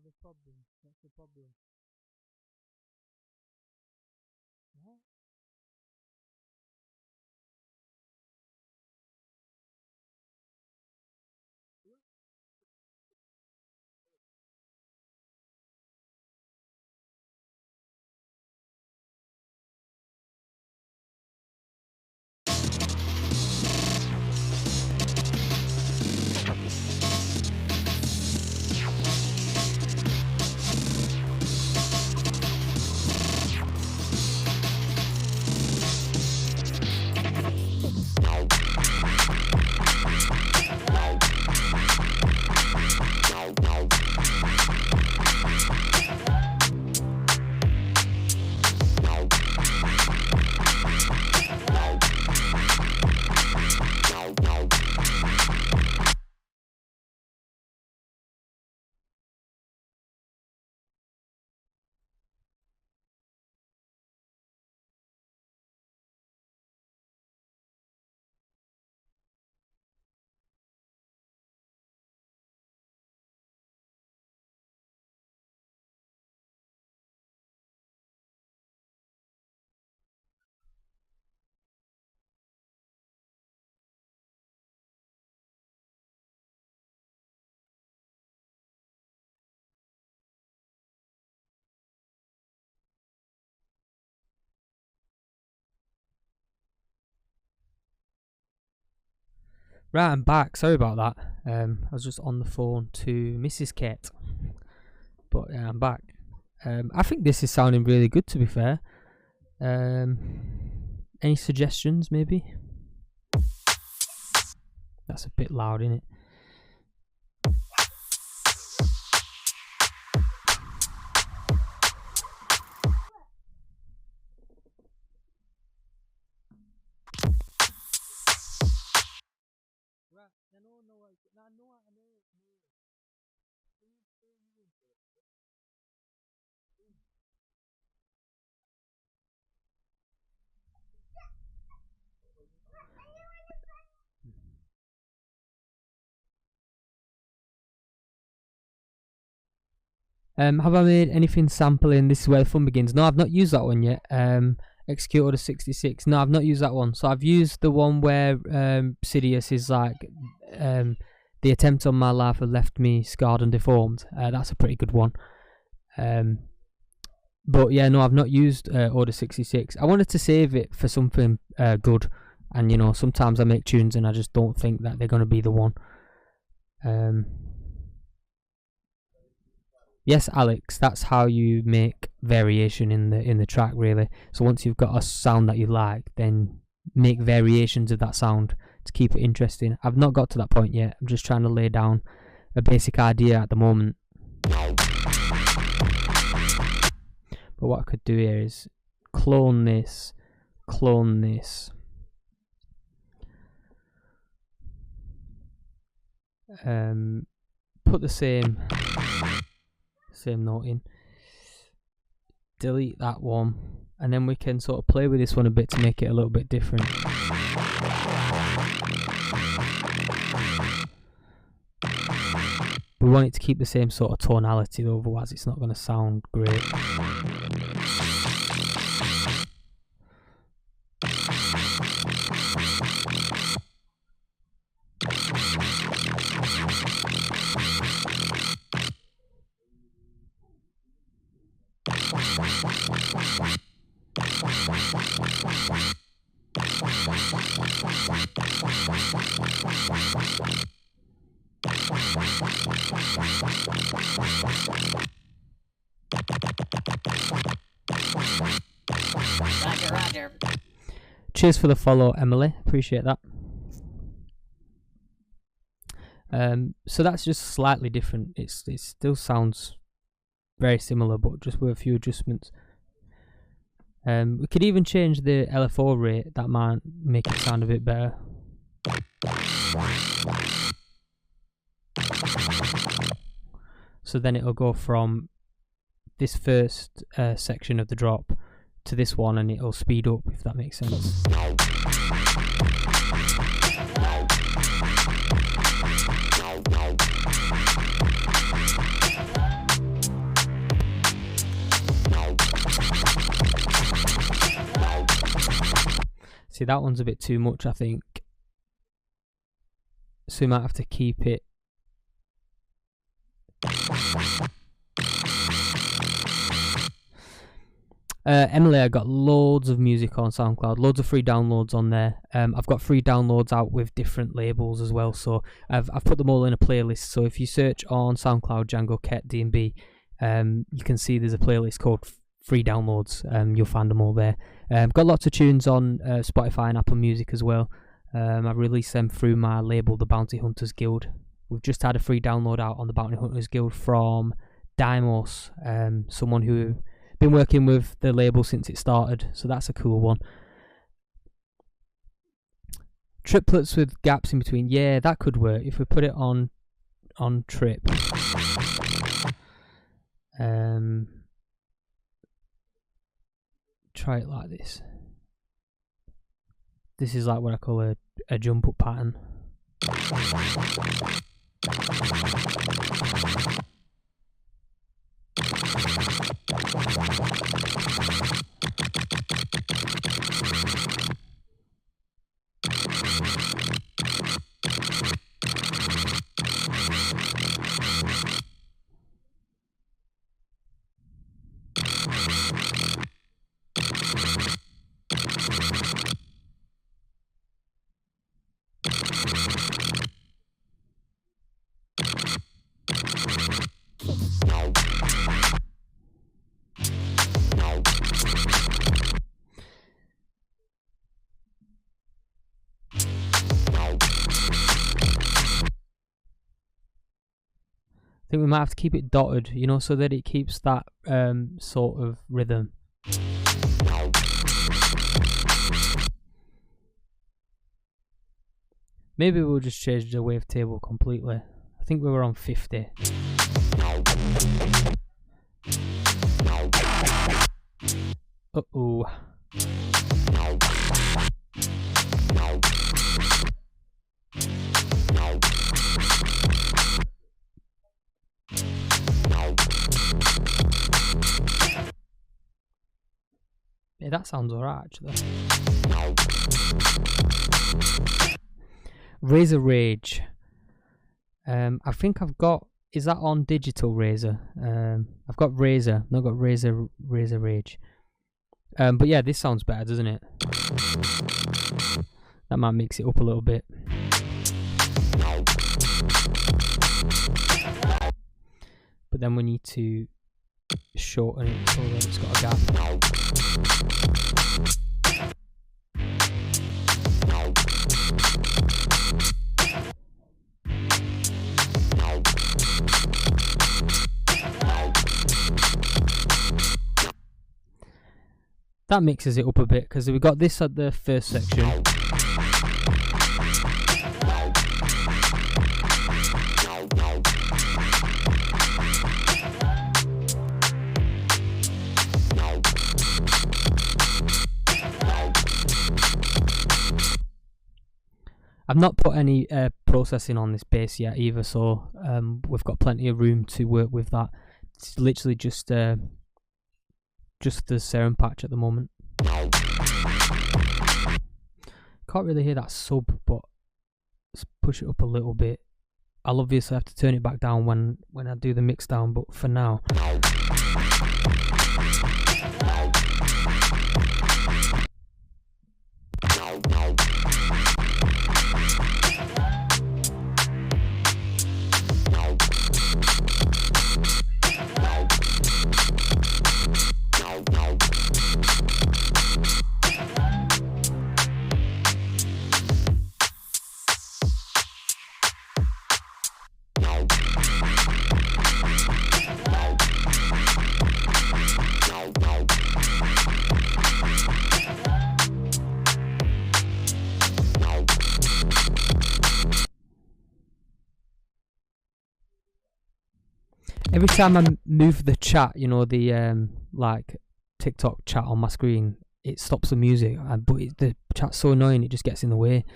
the problem. That's the problem. What? Right, I'm back. Sorry about that. I was just on the phone to Mrs. Kett. But yeah, I'm back. I think this is sounding really good, to be fair. Any suggestions, maybe? That's a bit loud, isn't it? Have I made anything sampling? This is where the fun begins. No, I've not used that one yet. Execute Order 66. No, I've not used that one. So I've used the one where Sidious is like, the attempt on my life have left me scarred and deformed. That's a pretty good one. But yeah, no, I've not used Order 66. I wanted to save it for something good. And you know, sometimes I make tunes and I just don't think that they're going to be the one. Yes, Alex, that's how you make variation in the track, really. So once you've got a sound that you like, then make variations of that sound to keep it interesting. I've not got to that point yet. I'm just trying to lay down a basic idea at the moment. But what I could do here is clone this, put the same note in, delete that one, and then we can sort of play with this one a bit to make it a little bit different. We want it to keep the same sort of tonality though, otherwise it's not going to sound great. Roger. Cheers for the follow, Emily. Appreciate that. So that's just slightly different. It still sounds very similar, but just with a few adjustments. We could even change the LFO rate. That might make it sound a bit better. So then it'll go from this first section of the drop to this one, and it'll speed up, if that makes sense. See, that one's a bit too much, I think. So we might have to keep it. Emily, I got loads of music on SoundCloud, loads of free downloads on there. I've got free downloads out with different labels as well, so I've put them all in a playlist. So if you search on SoundCloud Jango Kett D&B, you can see there's a playlist called free downloads. You'll find them all there. Got lots of tunes on Spotify and Apple Music as well. I've released them through my label, the Bounty Hunters Guild. We've just had a free download out on the Bounty Hunters Guild from Dimos, someone who been working with the label since it started, so that's a cool one. Triplets with gaps in between, yeah, that could work if we put it on trip. Try it like this. This is like what I call a jump up pattern. I think we might have to keep it dotted, you know, so that it keeps that sort of rhythm. Maybe we'll just change the wavetable completely. I think we were on 50. Uh-oh. Yeah, that sounds alright actually. Razor Rage. I think I've got. Is that on digital Razor? I've got Razor. I've not got Razor Rage. But yeah, this sounds better, doesn't it? That might mix it up a little bit. But then we need to shorten it so that it's got a gap. That mixes it up a bit because we got this at the first section. I've not put any processing on this bass yet either, so we've got plenty of room to work with that. It's literally just the serum patch at the moment. Can't really hear that sub, but let's push it up a little bit. I'll obviously have to turn it back down when I do the mix down, but for now. Every time I move the chat, you know, the like TikTok chat on my screen, it stops the music. But the chat's so annoying, it just gets in the way.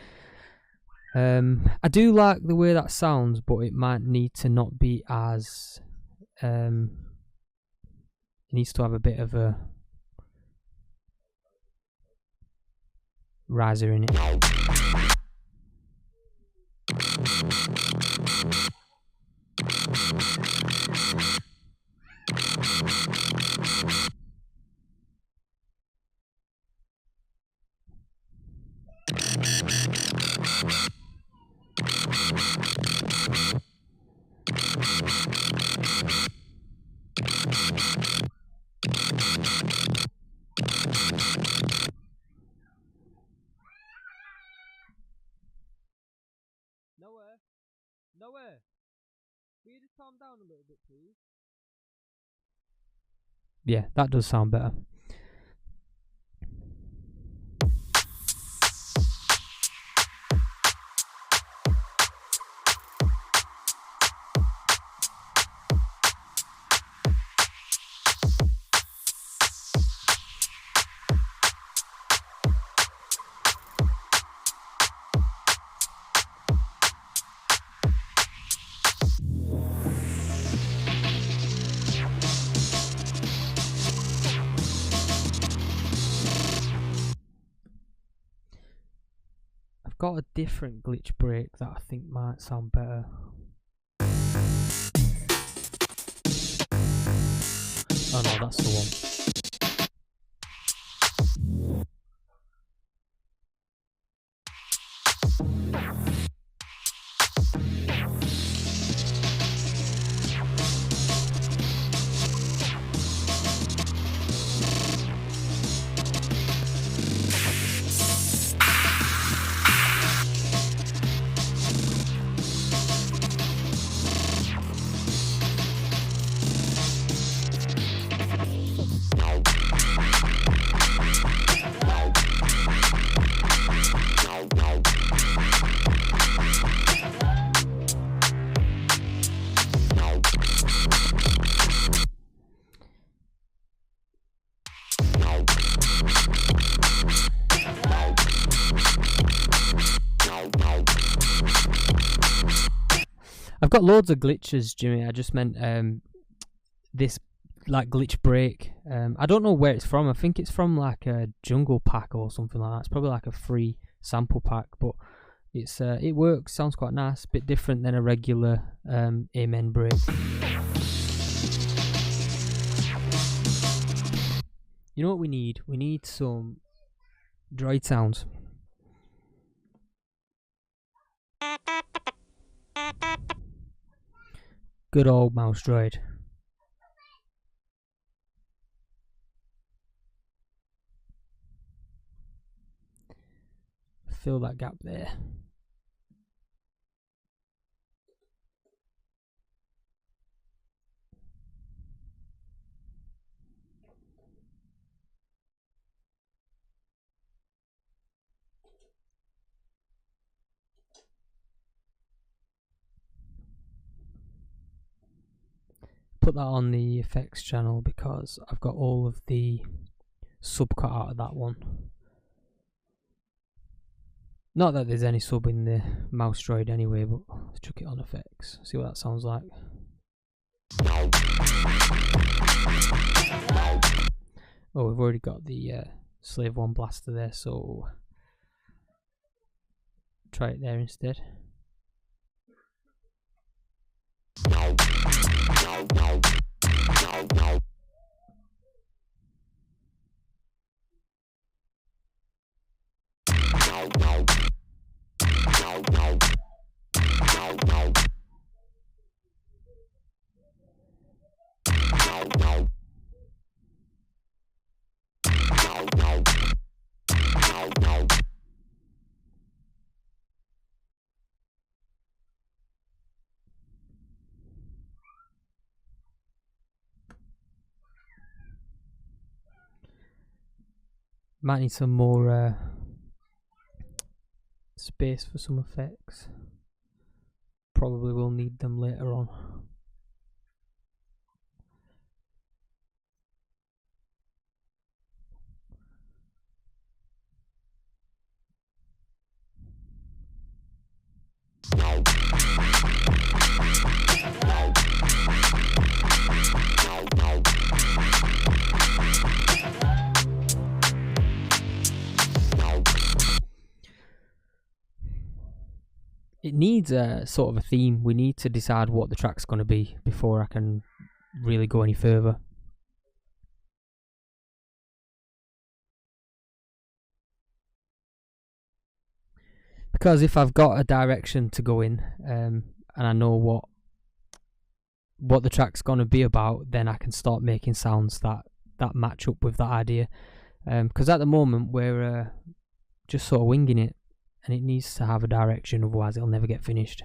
I do like the way that sounds, but it might need to not be as. It needs to have a bit of a. riser in it. Noah, will you just calm down a little bit, please? Yeah, that does sound better. I've got a different glitch break that I think might sound better. Oh no, that's the one. I've got loads of glitches, Jimmy. I just meant this like glitch break. I don't know where it's from. I think it's from like a jungle pack or something like that. It's probably like a free sample pack, but it's it works. Sounds quite nice. Bit different than a regular amen break. You know what we need? We need some droid sounds. Good old mouse droid. Fill that gap there. Put that on the effects channel because I've got all of the sub cut out of that one. Not that there's any sub in the mouse droid anyway, but let's chuck it on effects. See what that sounds like. Oh, we've already got the Slave 1 blaster there, so try it there instead. Might need some more space for some effects. Probably will need them later on. needs a sort of a theme. We need to decide what the track's going to be before I can really go any further. Because if I've got a direction to go in, and I know what the track's going to be about, then I can start making sounds that match up with that idea. Because at the moment we're just sort of winging it, and it needs to have a direction, otherwise it'll never get finished.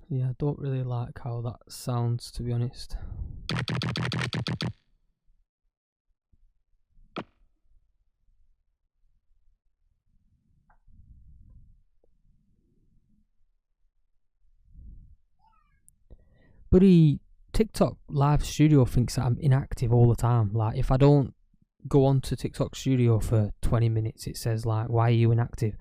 Yeah, I don't really like how that sounds, to be honest. But TikTok Live Studio thinks that I'm inactive all the time. Like, if I don't go on to TikTok Studio for 20 minutes, it says, like, why are you inactive?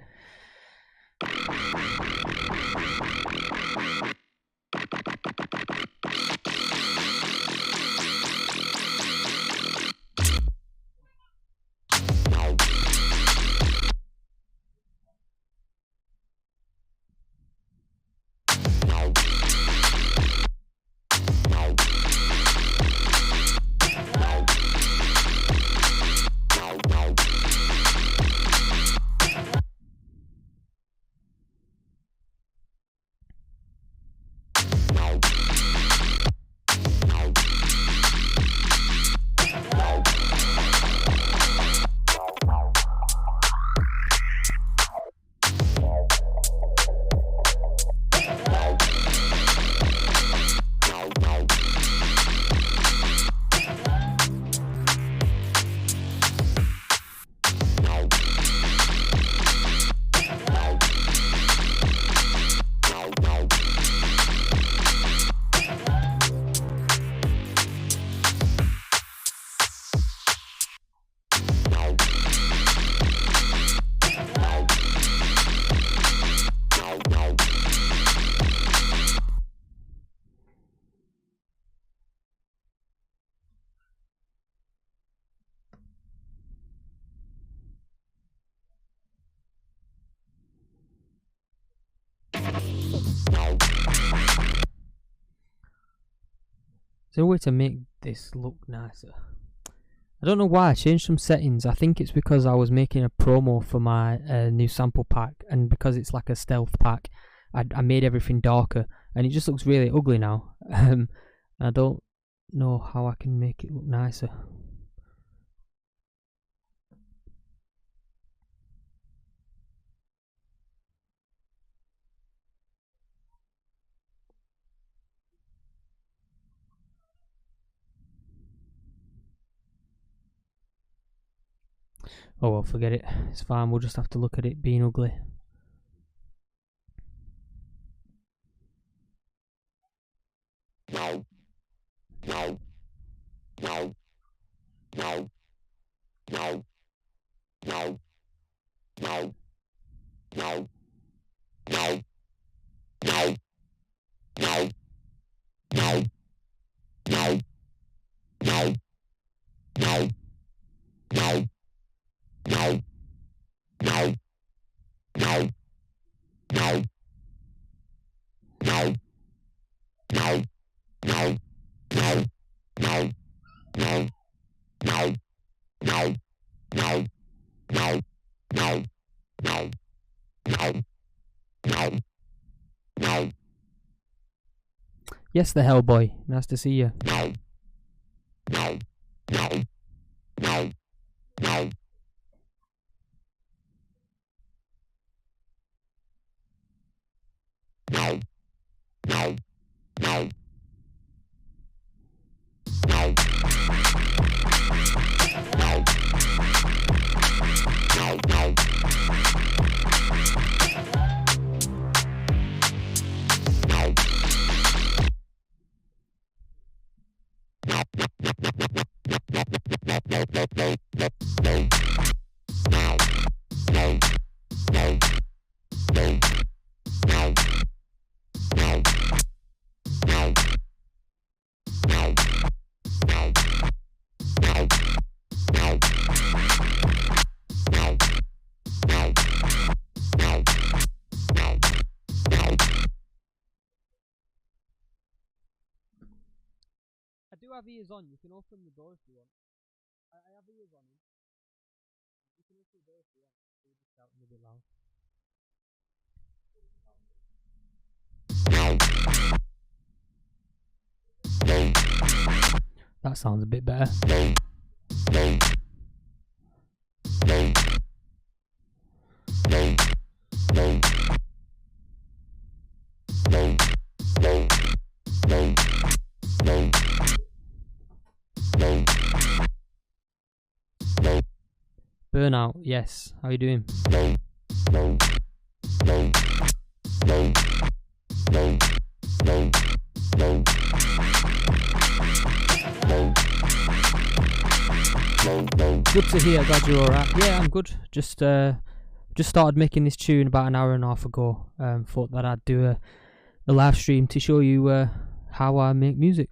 Is there a way to make this look nicer? I don't know why I changed some settings. I think it's because I was making a promo for my new sample pack, and because it's like a stealth pack, I made everything darker, and it just looks really ugly now. I don't know how I can make it look nicer. Oh well, forget it. It's fine. We'll just have to look at it being ugly. Yes, the Hellboy. Nice to see you. I do have ears on. You can open the door if you want. I have ears on. You can open the door if you want. You're just shouting a bit loud. That sounds a bit better. Burnout, yes. How you doing? Good to hear. Glad you're alright. Yeah, I'm good. Just started making this tune about an hour and a half ago. Thought that I'd do a live stream to show you how I make music.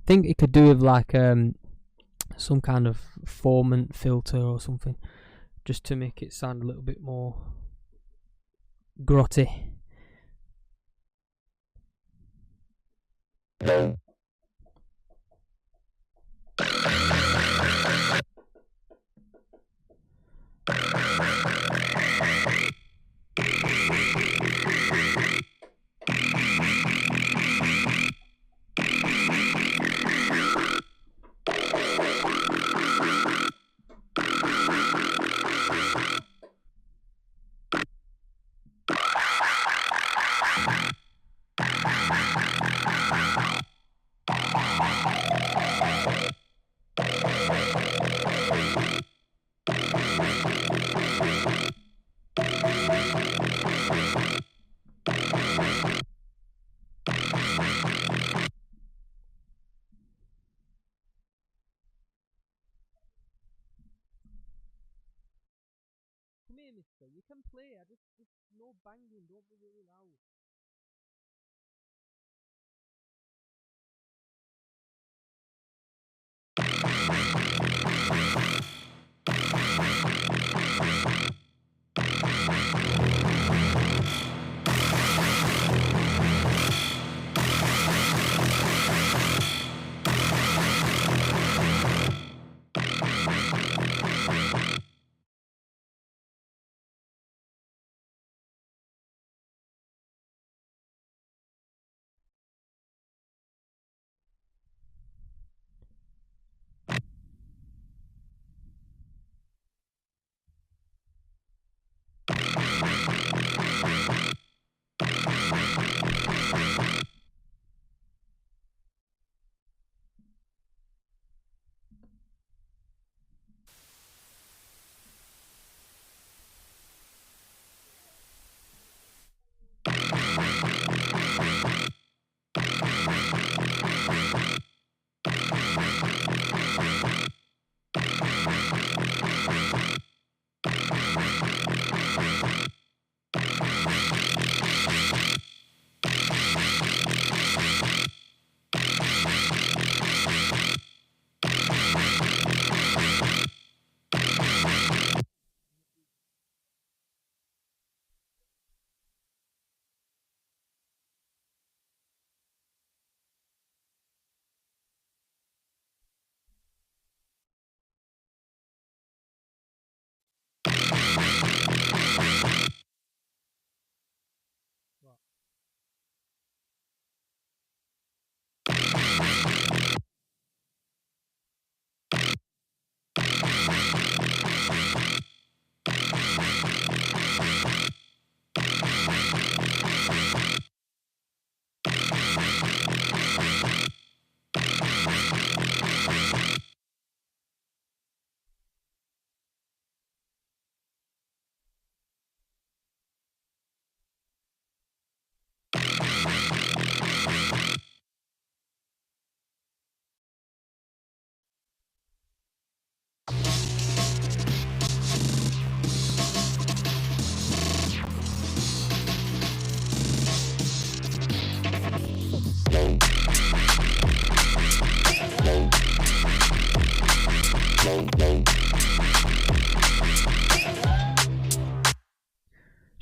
Think it could do with like some kind of formant filter or something, just to make it sound a little bit more grotty. Come here, mister. You can play. I just no banging. Don't be really loud.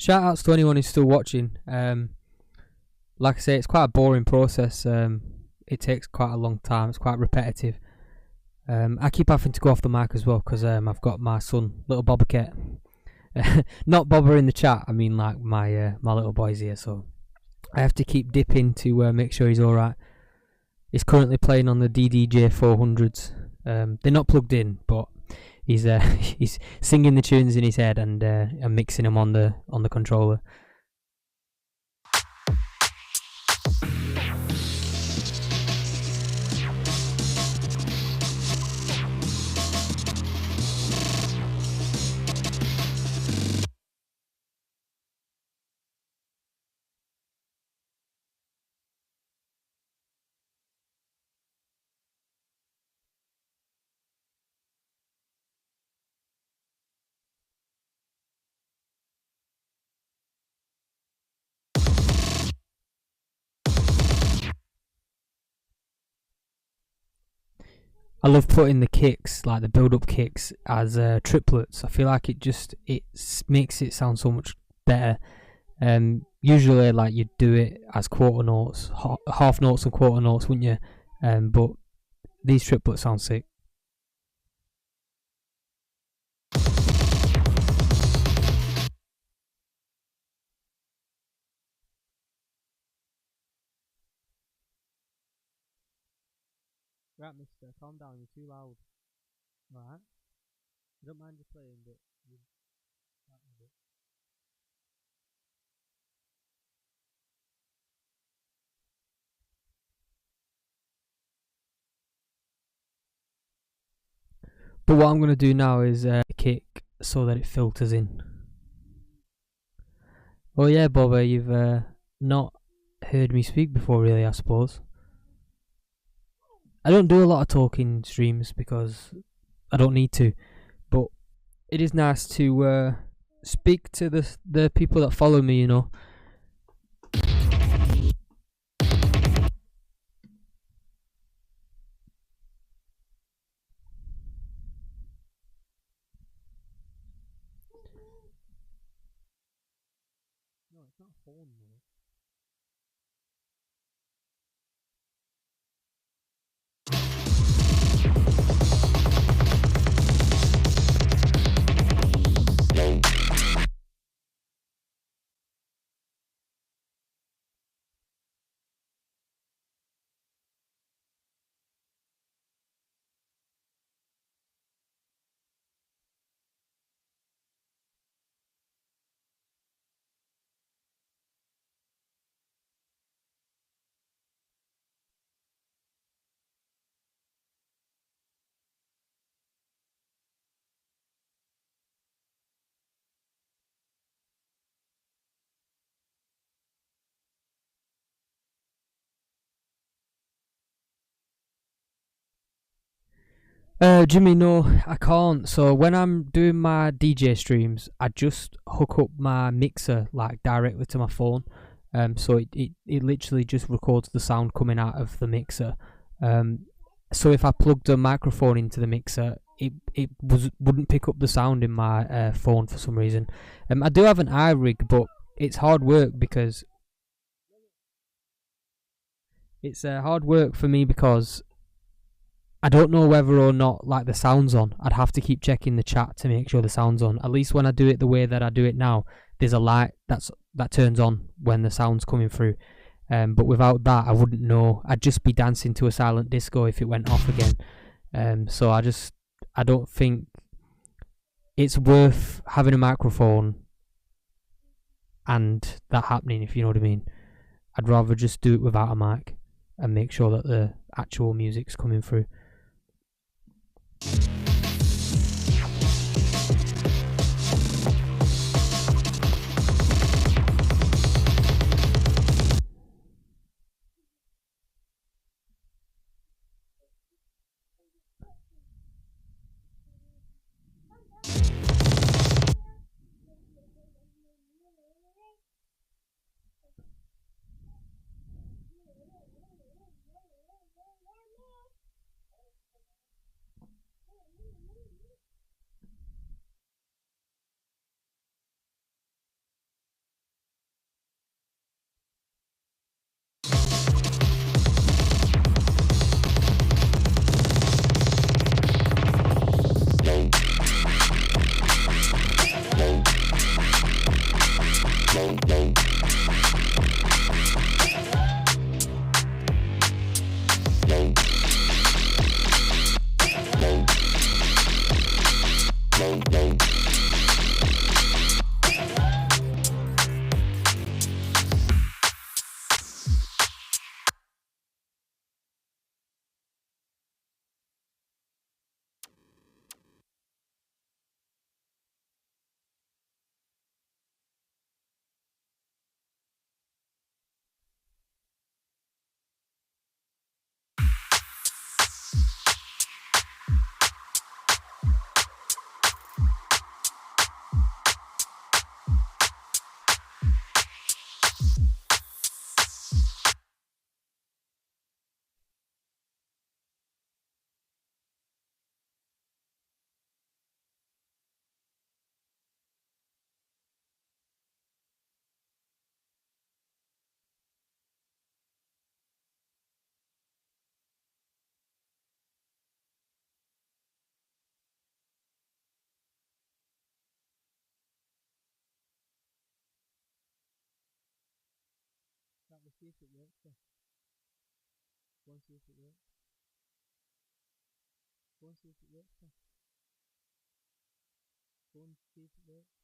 shout outs to anyone who's still watching. Like I say, it's quite a boring process. It takes quite a long time. It's quite repetitive. I keep having to go off the mic as well because I've got my son, little Bobber Kett. Not Bobber in the chat. I mean, like my little boy's here, so I have to keep dipping to make sure he's all right. He's currently playing on the DDJ 400s. They're not plugged in, but he's he's singing the tunes in his head and mixing them on the controller. I love putting the kicks, like the build-up kicks, as triplets. I feel like it makes it sound so much better. Usually, like you'd do it as quarter notes, half notes and quarter notes, wouldn't you? But these triplets sound sick. Right, mister, calm down, you're too loud. Alright? I don't mind you playing, but you can't have it. But what I'm going to do now is kick so that it filters in. Oh yeah, Bobber, you've not heard me speak before, really, I suppose. I don't do a lot of talking streams because I don't need to, but it is nice to speak to the people that follow me, you know. No, it's not horn though. Jimmy, no, I can't. So when I'm doing my DJ streams, I just hook up my mixer like directly to my phone. So it literally just records the sound coming out of the mixer. So if I plugged a microphone into the mixer, it wouldn't pick up the sound in my phone for some reason. I do have an iRig, but it's hard work because it's hard work for me because I don't know whether or not like the sound's on. I'd have to keep checking the chat to make sure the sound's on. At least when I do it the way that I do it now, there's a light that turns on when the sound's coming through. But without that, I wouldn't know. I'd just be dancing to a silent disco if it went off again. So I don't think it's worth having a microphone and that happening, if you know what I mean. I'd rather just do it without a mic and make sure that the actual music's coming through. see if it works. Go and see if it works. Go and see if it works. Go and see if it works.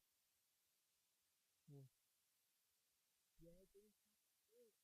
Oh. Yeah, go and see if it works.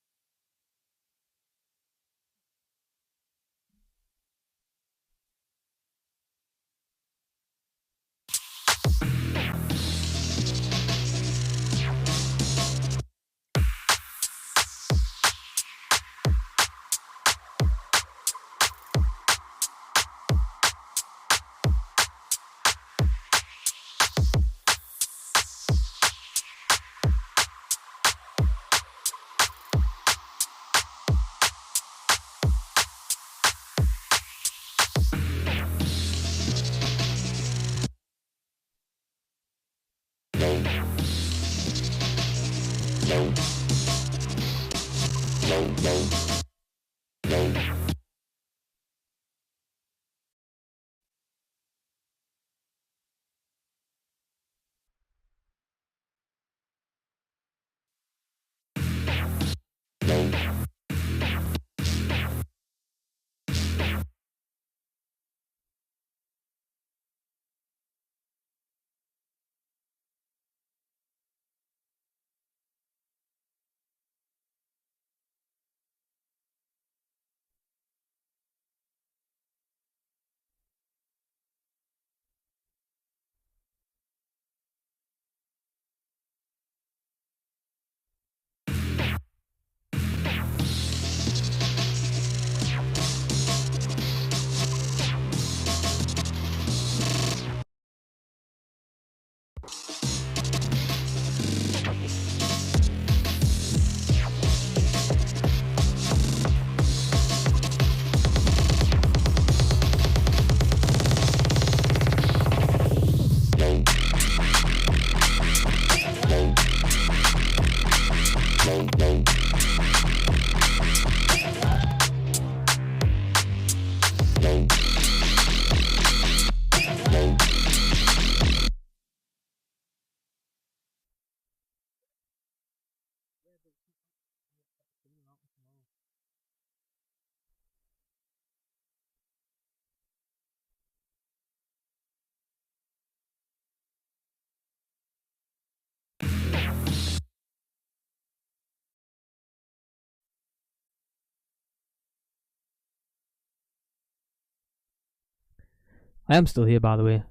I am still here, by the way.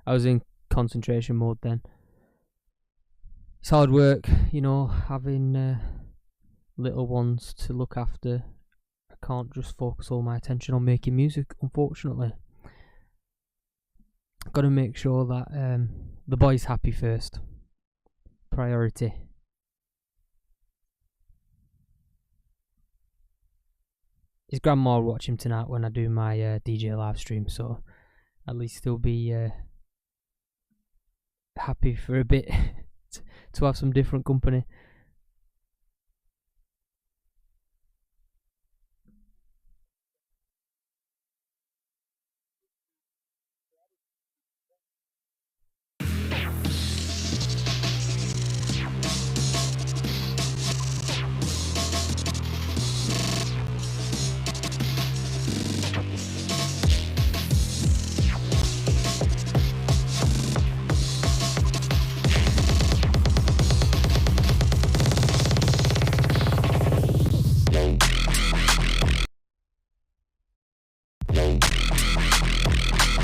I was in concentration mode then. It's hard work, having little ones to look after. I can't just focus all my attention on making music, unfortunately. Got to make sure that the boy's happy first. Priority. His grandma will watch him tonight when I do my DJ live stream, so at least he'll be happy for a bit to have some different company.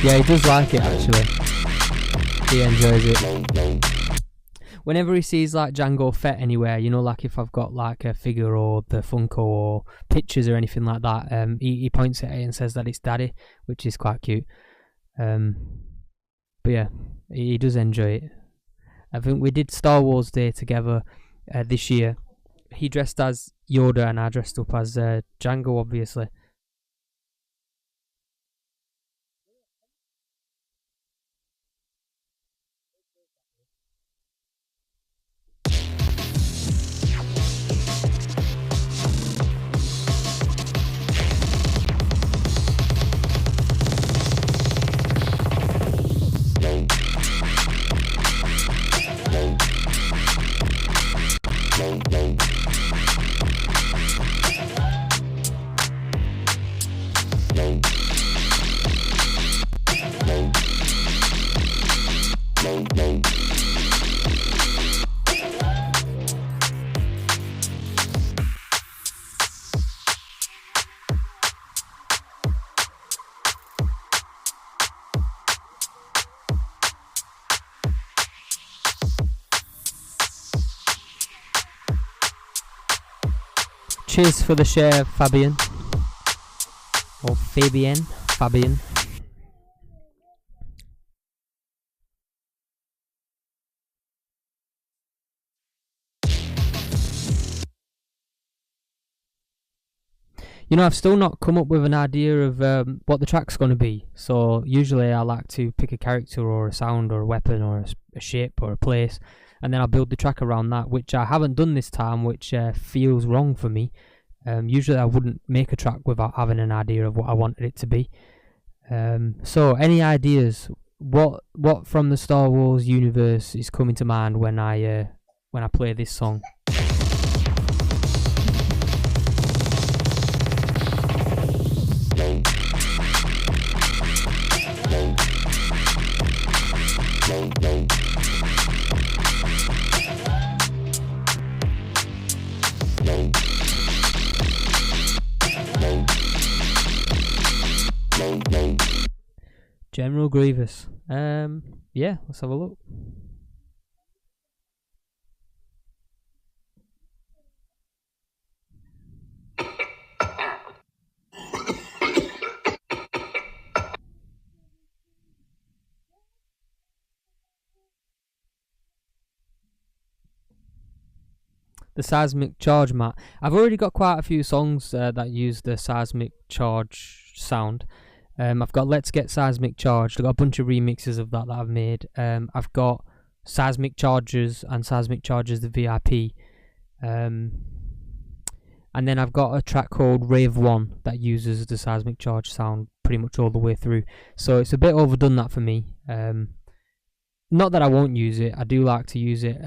Yeah, he does like it actually. He enjoys it. Whenever he sees like Jango Fett anywhere, like if I've got like a figure or the Funko or pictures or anything like that, he points at it and says that it's Daddy, which is quite cute. But yeah, he does enjoy it. I think we did Star Wars Day together this year. He dressed as Yoda and I dressed up as Jango, obviously. Cheers for the share, Fabian. Or Fabian. You know, I've still not come up with an idea of what the track's going to be. So usually I like to pick a character or a sound or a weapon or a shape or a place, and then I'll build the track around that, which I haven't done this time, which feels wrong for me. Usually I wouldn't make a track without having an idea of what I wanted it to be. So any ideas? What from the Star Wars universe is coming to mind when I play this song? General Grievous. Yeah, let's have a look. The seismic charge mat. I've already got quite a few songs that use the seismic charge sound. I've got Let's Get Seismic Charged. I've got a bunch of remixes of that I've made. I've got Seismic Chargers and Seismic Chargers the VIP. And then I've got a track called Rave 1 that uses the seismic charge sound pretty much all the way through. So it's a bit overdone that for me. Not that I won't use it. I do like to use it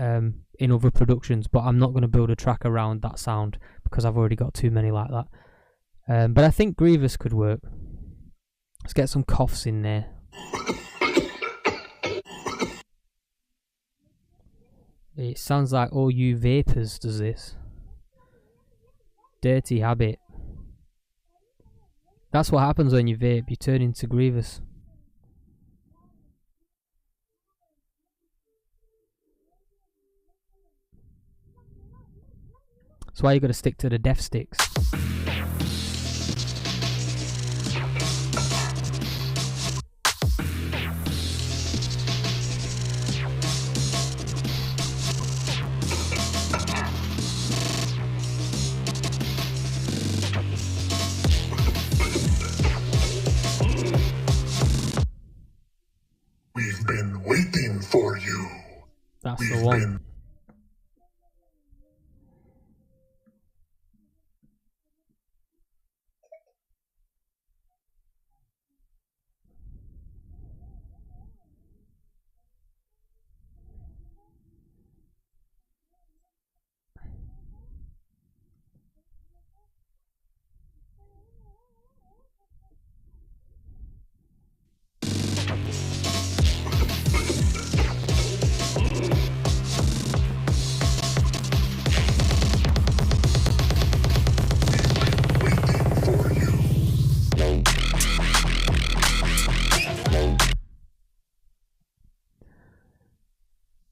in other productions, but I'm not going to build a track around that sound because I've already got too many like that. But I think Grievous could work. Let's get some coughs in there. It sounds like all you vapors does this. Dirty habit. That's what happens when you vape. You turn into Grievous. That's why you got to stick to the death sticks. We've been waiting for you. That's the one.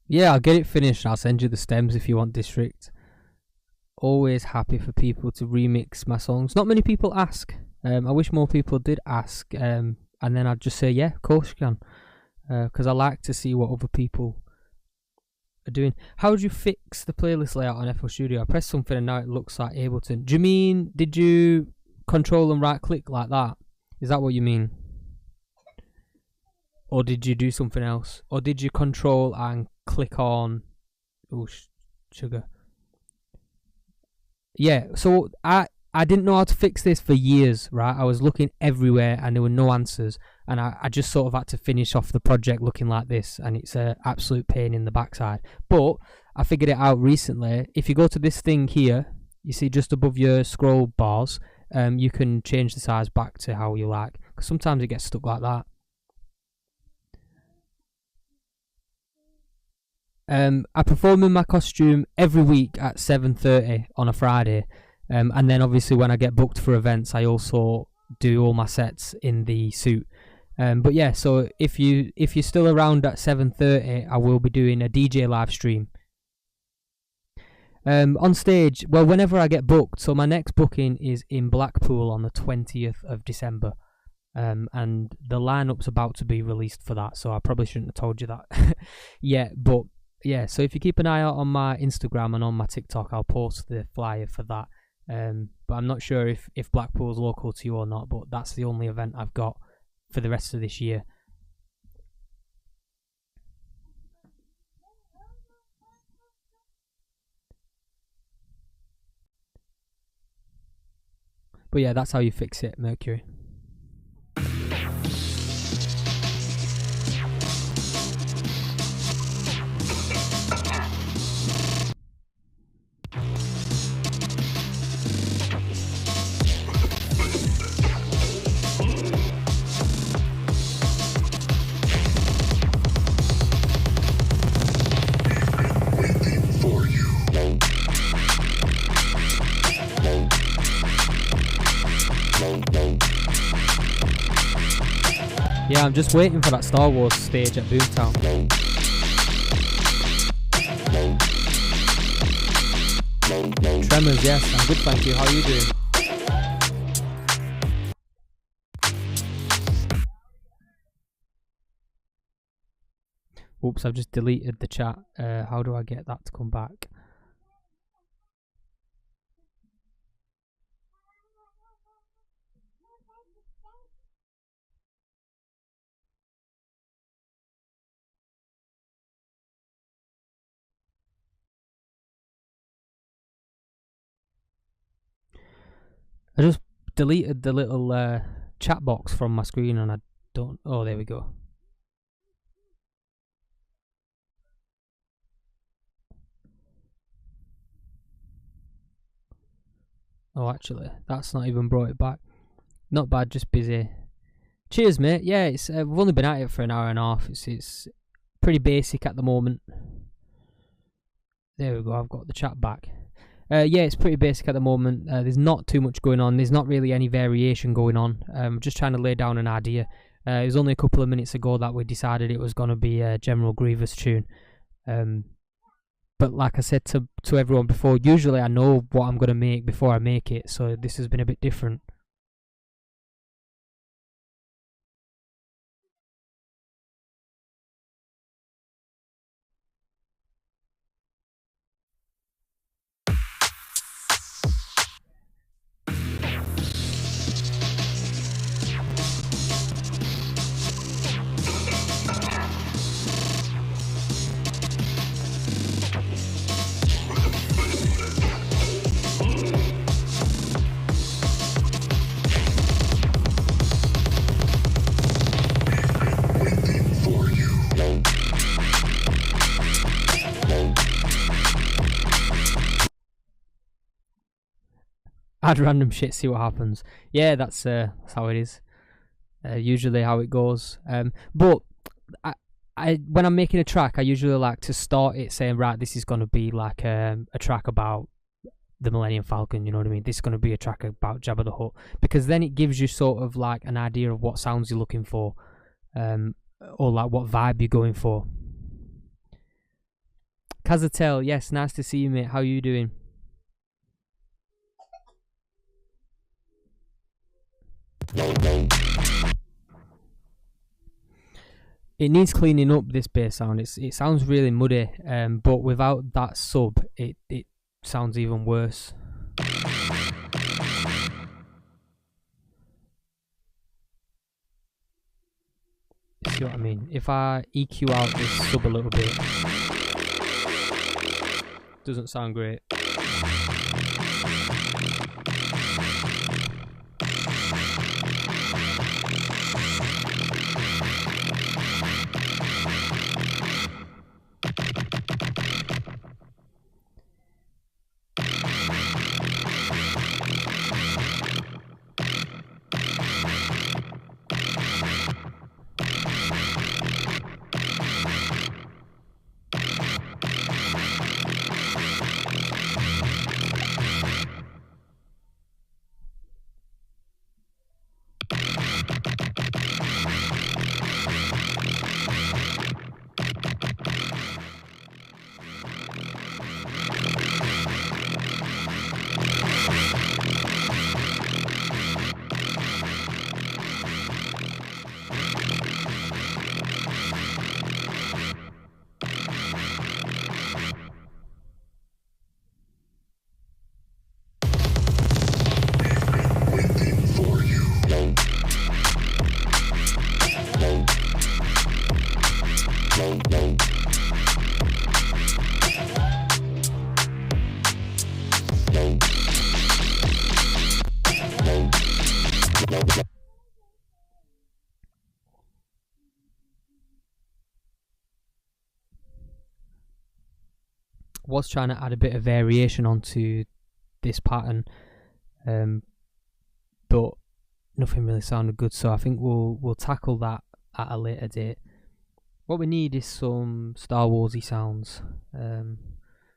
Yeah, I'll get it finished. I'll send you the stems if you want District. Always happy for people to remix my songs. Not many people ask. I wish more people did ask. And then I'd just say, yeah, of course you can. Because I like to see what other people are doing. How would you fix the playlist layout on FL Studio? I pressed something and now it looks like Ableton. Do you mean, did you control and right click like that? Is that what you mean? Or did you do something else? Or did you control and click on... Oh, sugar. Yeah, so I didn't know how to fix this for years, right? I was looking everywhere and there were no answers. And I just sort of had to finish off the project looking like this. And it's an absolute pain in the backside. But I figured it out recently. If you go to this thing here, you see just above your scroll bars, you can change the size back to how you like. Because sometimes it gets stuck like that. I perform in my costume every week at 7:30 on a Friday, and then obviously when I get booked for events, I also do all my sets in the suit. But yeah, so if you're still around at 7:30, I will be doing a DJ live stream. On stage, well, whenever I get booked. So my next booking is in Blackpool on the 20th of December. And the lineup's about to be released for that, so I probably shouldn't have told you that yet. But yeah, so if you keep an eye out on my Instagram and on my TikTok, I'll post the flyer for that. But I'm not sure if Blackpool's local to you or not, but that's the only event I've got for the rest of this year. But yeah, that's how you fix it, Mercury. Yeah, I'm just waiting for that Star Wars stage at Boomtown. Tremors, yes, I'm good, thank you. How are you doing? Oops, I've just deleted the chat. How do I get that to come back? I just deleted the little chat box from my screen and I don't... Oh, there we go. Oh, actually, that's not even brought it back. Not bad, just busy. Cheers, mate. Yeah, it's we've only been at it for an hour and a half. It's pretty basic at the moment. There we go, I've got the chat back. Yeah, it's pretty basic at the moment. There's not too much going on. There's not really any variation going on. Just trying to lay down an idea. It was only a couple of minutes ago that we decided it was going to be a General Grievous tune. But like I said to everyone before, usually I know what I'm going to make before I make it, so this has been a bit different. Add random shit, see what happens. Yeah, that's how it is. Usually how it goes. But I when I'm making a track, I usually like to start it saying, right, this is going to be like a track about the Millennium Falcon, you know what I mean? This is going to be a track about Jabba the Hutt, because then it gives you sort of like an idea of what sounds you're looking for, or like what vibe you're going for. Kazatel, yes, nice to see you, mate. How are you doing? It needs cleaning up, this bass sound. It sounds really muddy, but without that sub, it sounds even worse. See what I mean? If I EQ out this sub a little bit, doesn't sound great. was trying to add a bit of variation onto this pattern, but nothing really sounded good, so I think we'll tackle that at a later date. What we need is some Star Warsy sounds.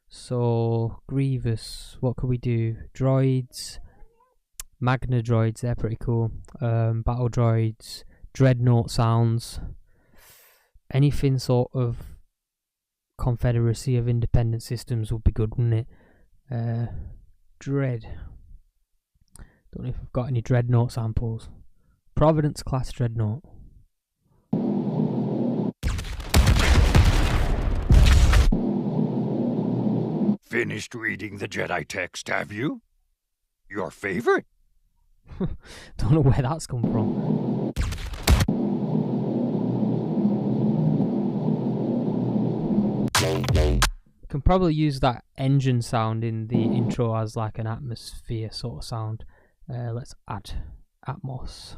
So Grievous, what could we do? Droids, Magna droids, they're pretty cool. Battle droids, Dreadnought sounds, anything sort of Confederacy of Independent Systems would be good, wouldn't it? Dread. Don't know if I've got any Dreadnought samples. Providence class Dreadnought. Finished reading the Jedi text, have you? Your favorite? Don't know where that's come from. Can probably use that engine sound in the intro as like an atmosphere sort of sound. Let's add Atmos.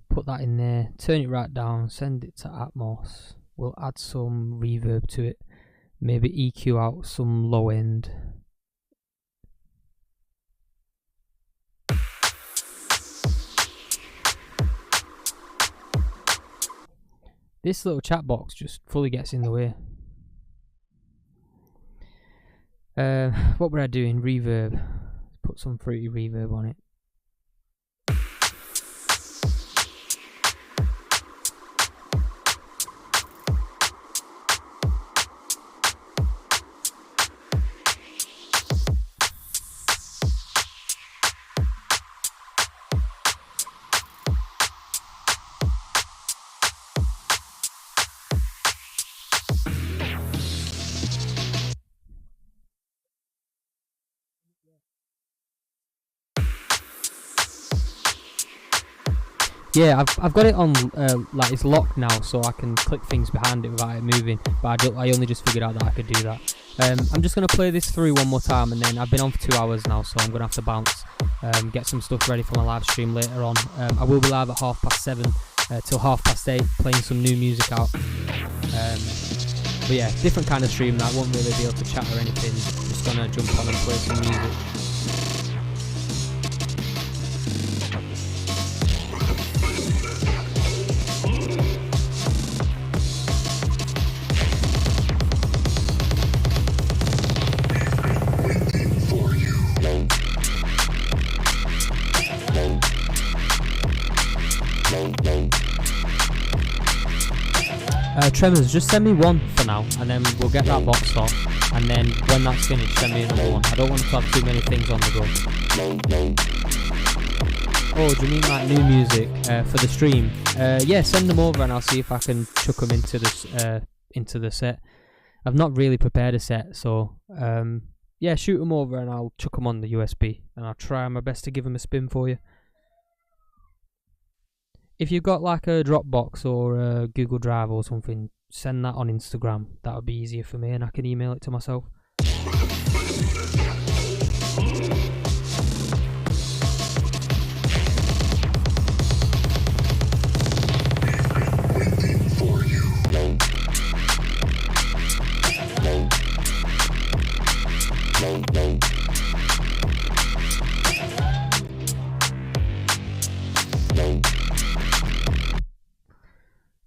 Put that in there, turn it right down, send it to Atmos. We'll add some reverb to it, maybe EQ out some low end. This little chat box just fully gets in the way. What were I doing? Reverb. Let's put some fruity reverb on it. Yeah, I've got it on, like it's locked now, so I can click things behind it without it moving, but I only just figured out that I could do that. I'm just going to play this through one more time, and then I've been on for 2 hours now, so I'm going to have to bounce, get some stuff ready for my live stream later on. I will be live at 7:30 till 8:30, playing some new music out. But yeah, different kind of stream that. I won't really be able to chat or anything, just going to jump on and play some music. Tremors, just send me one for now, and then we'll get that box off, and then when that's finished, send me another one. I don't want to have too many things on the go. Oh, do you mean like new music for the stream? Yeah, send them over and I'll see if I can chuck them into the set. I've not really prepared a set, so yeah, shoot them over and I'll chuck them on the USB, and I'll try my best to give them a spin for you. If you've got like a Dropbox or a Google Drive or something, send that on Instagram. That would be easier for me, and I can email it to myself.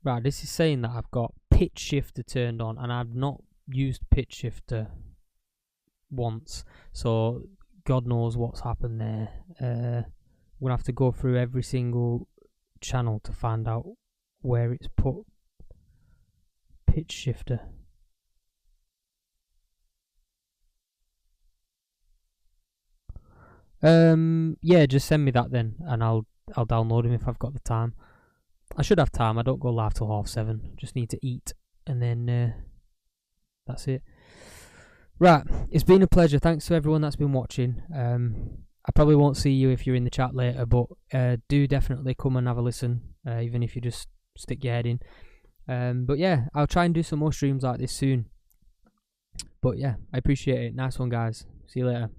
Right, this is saying that I've got pitch shifter turned on, and I've not used pitch shifter once, so God knows what's happened there. I'm gonna have to go through every single channel to find out where it's put pitch shifter. Yeah, just send me that then, and I'll download him if I've got the time. I should have time. I don't go live till 7:30. Just need to eat, and then that's it. Right, it's been a pleasure. Thanks to everyone that's been watching. I probably won't see you if you're in the chat later, but do definitely come and have a listen, even if you just stick your head in. But yeah, I'll try and do some more streams like this soon. But yeah, I appreciate it. Nice one, guys. See you later.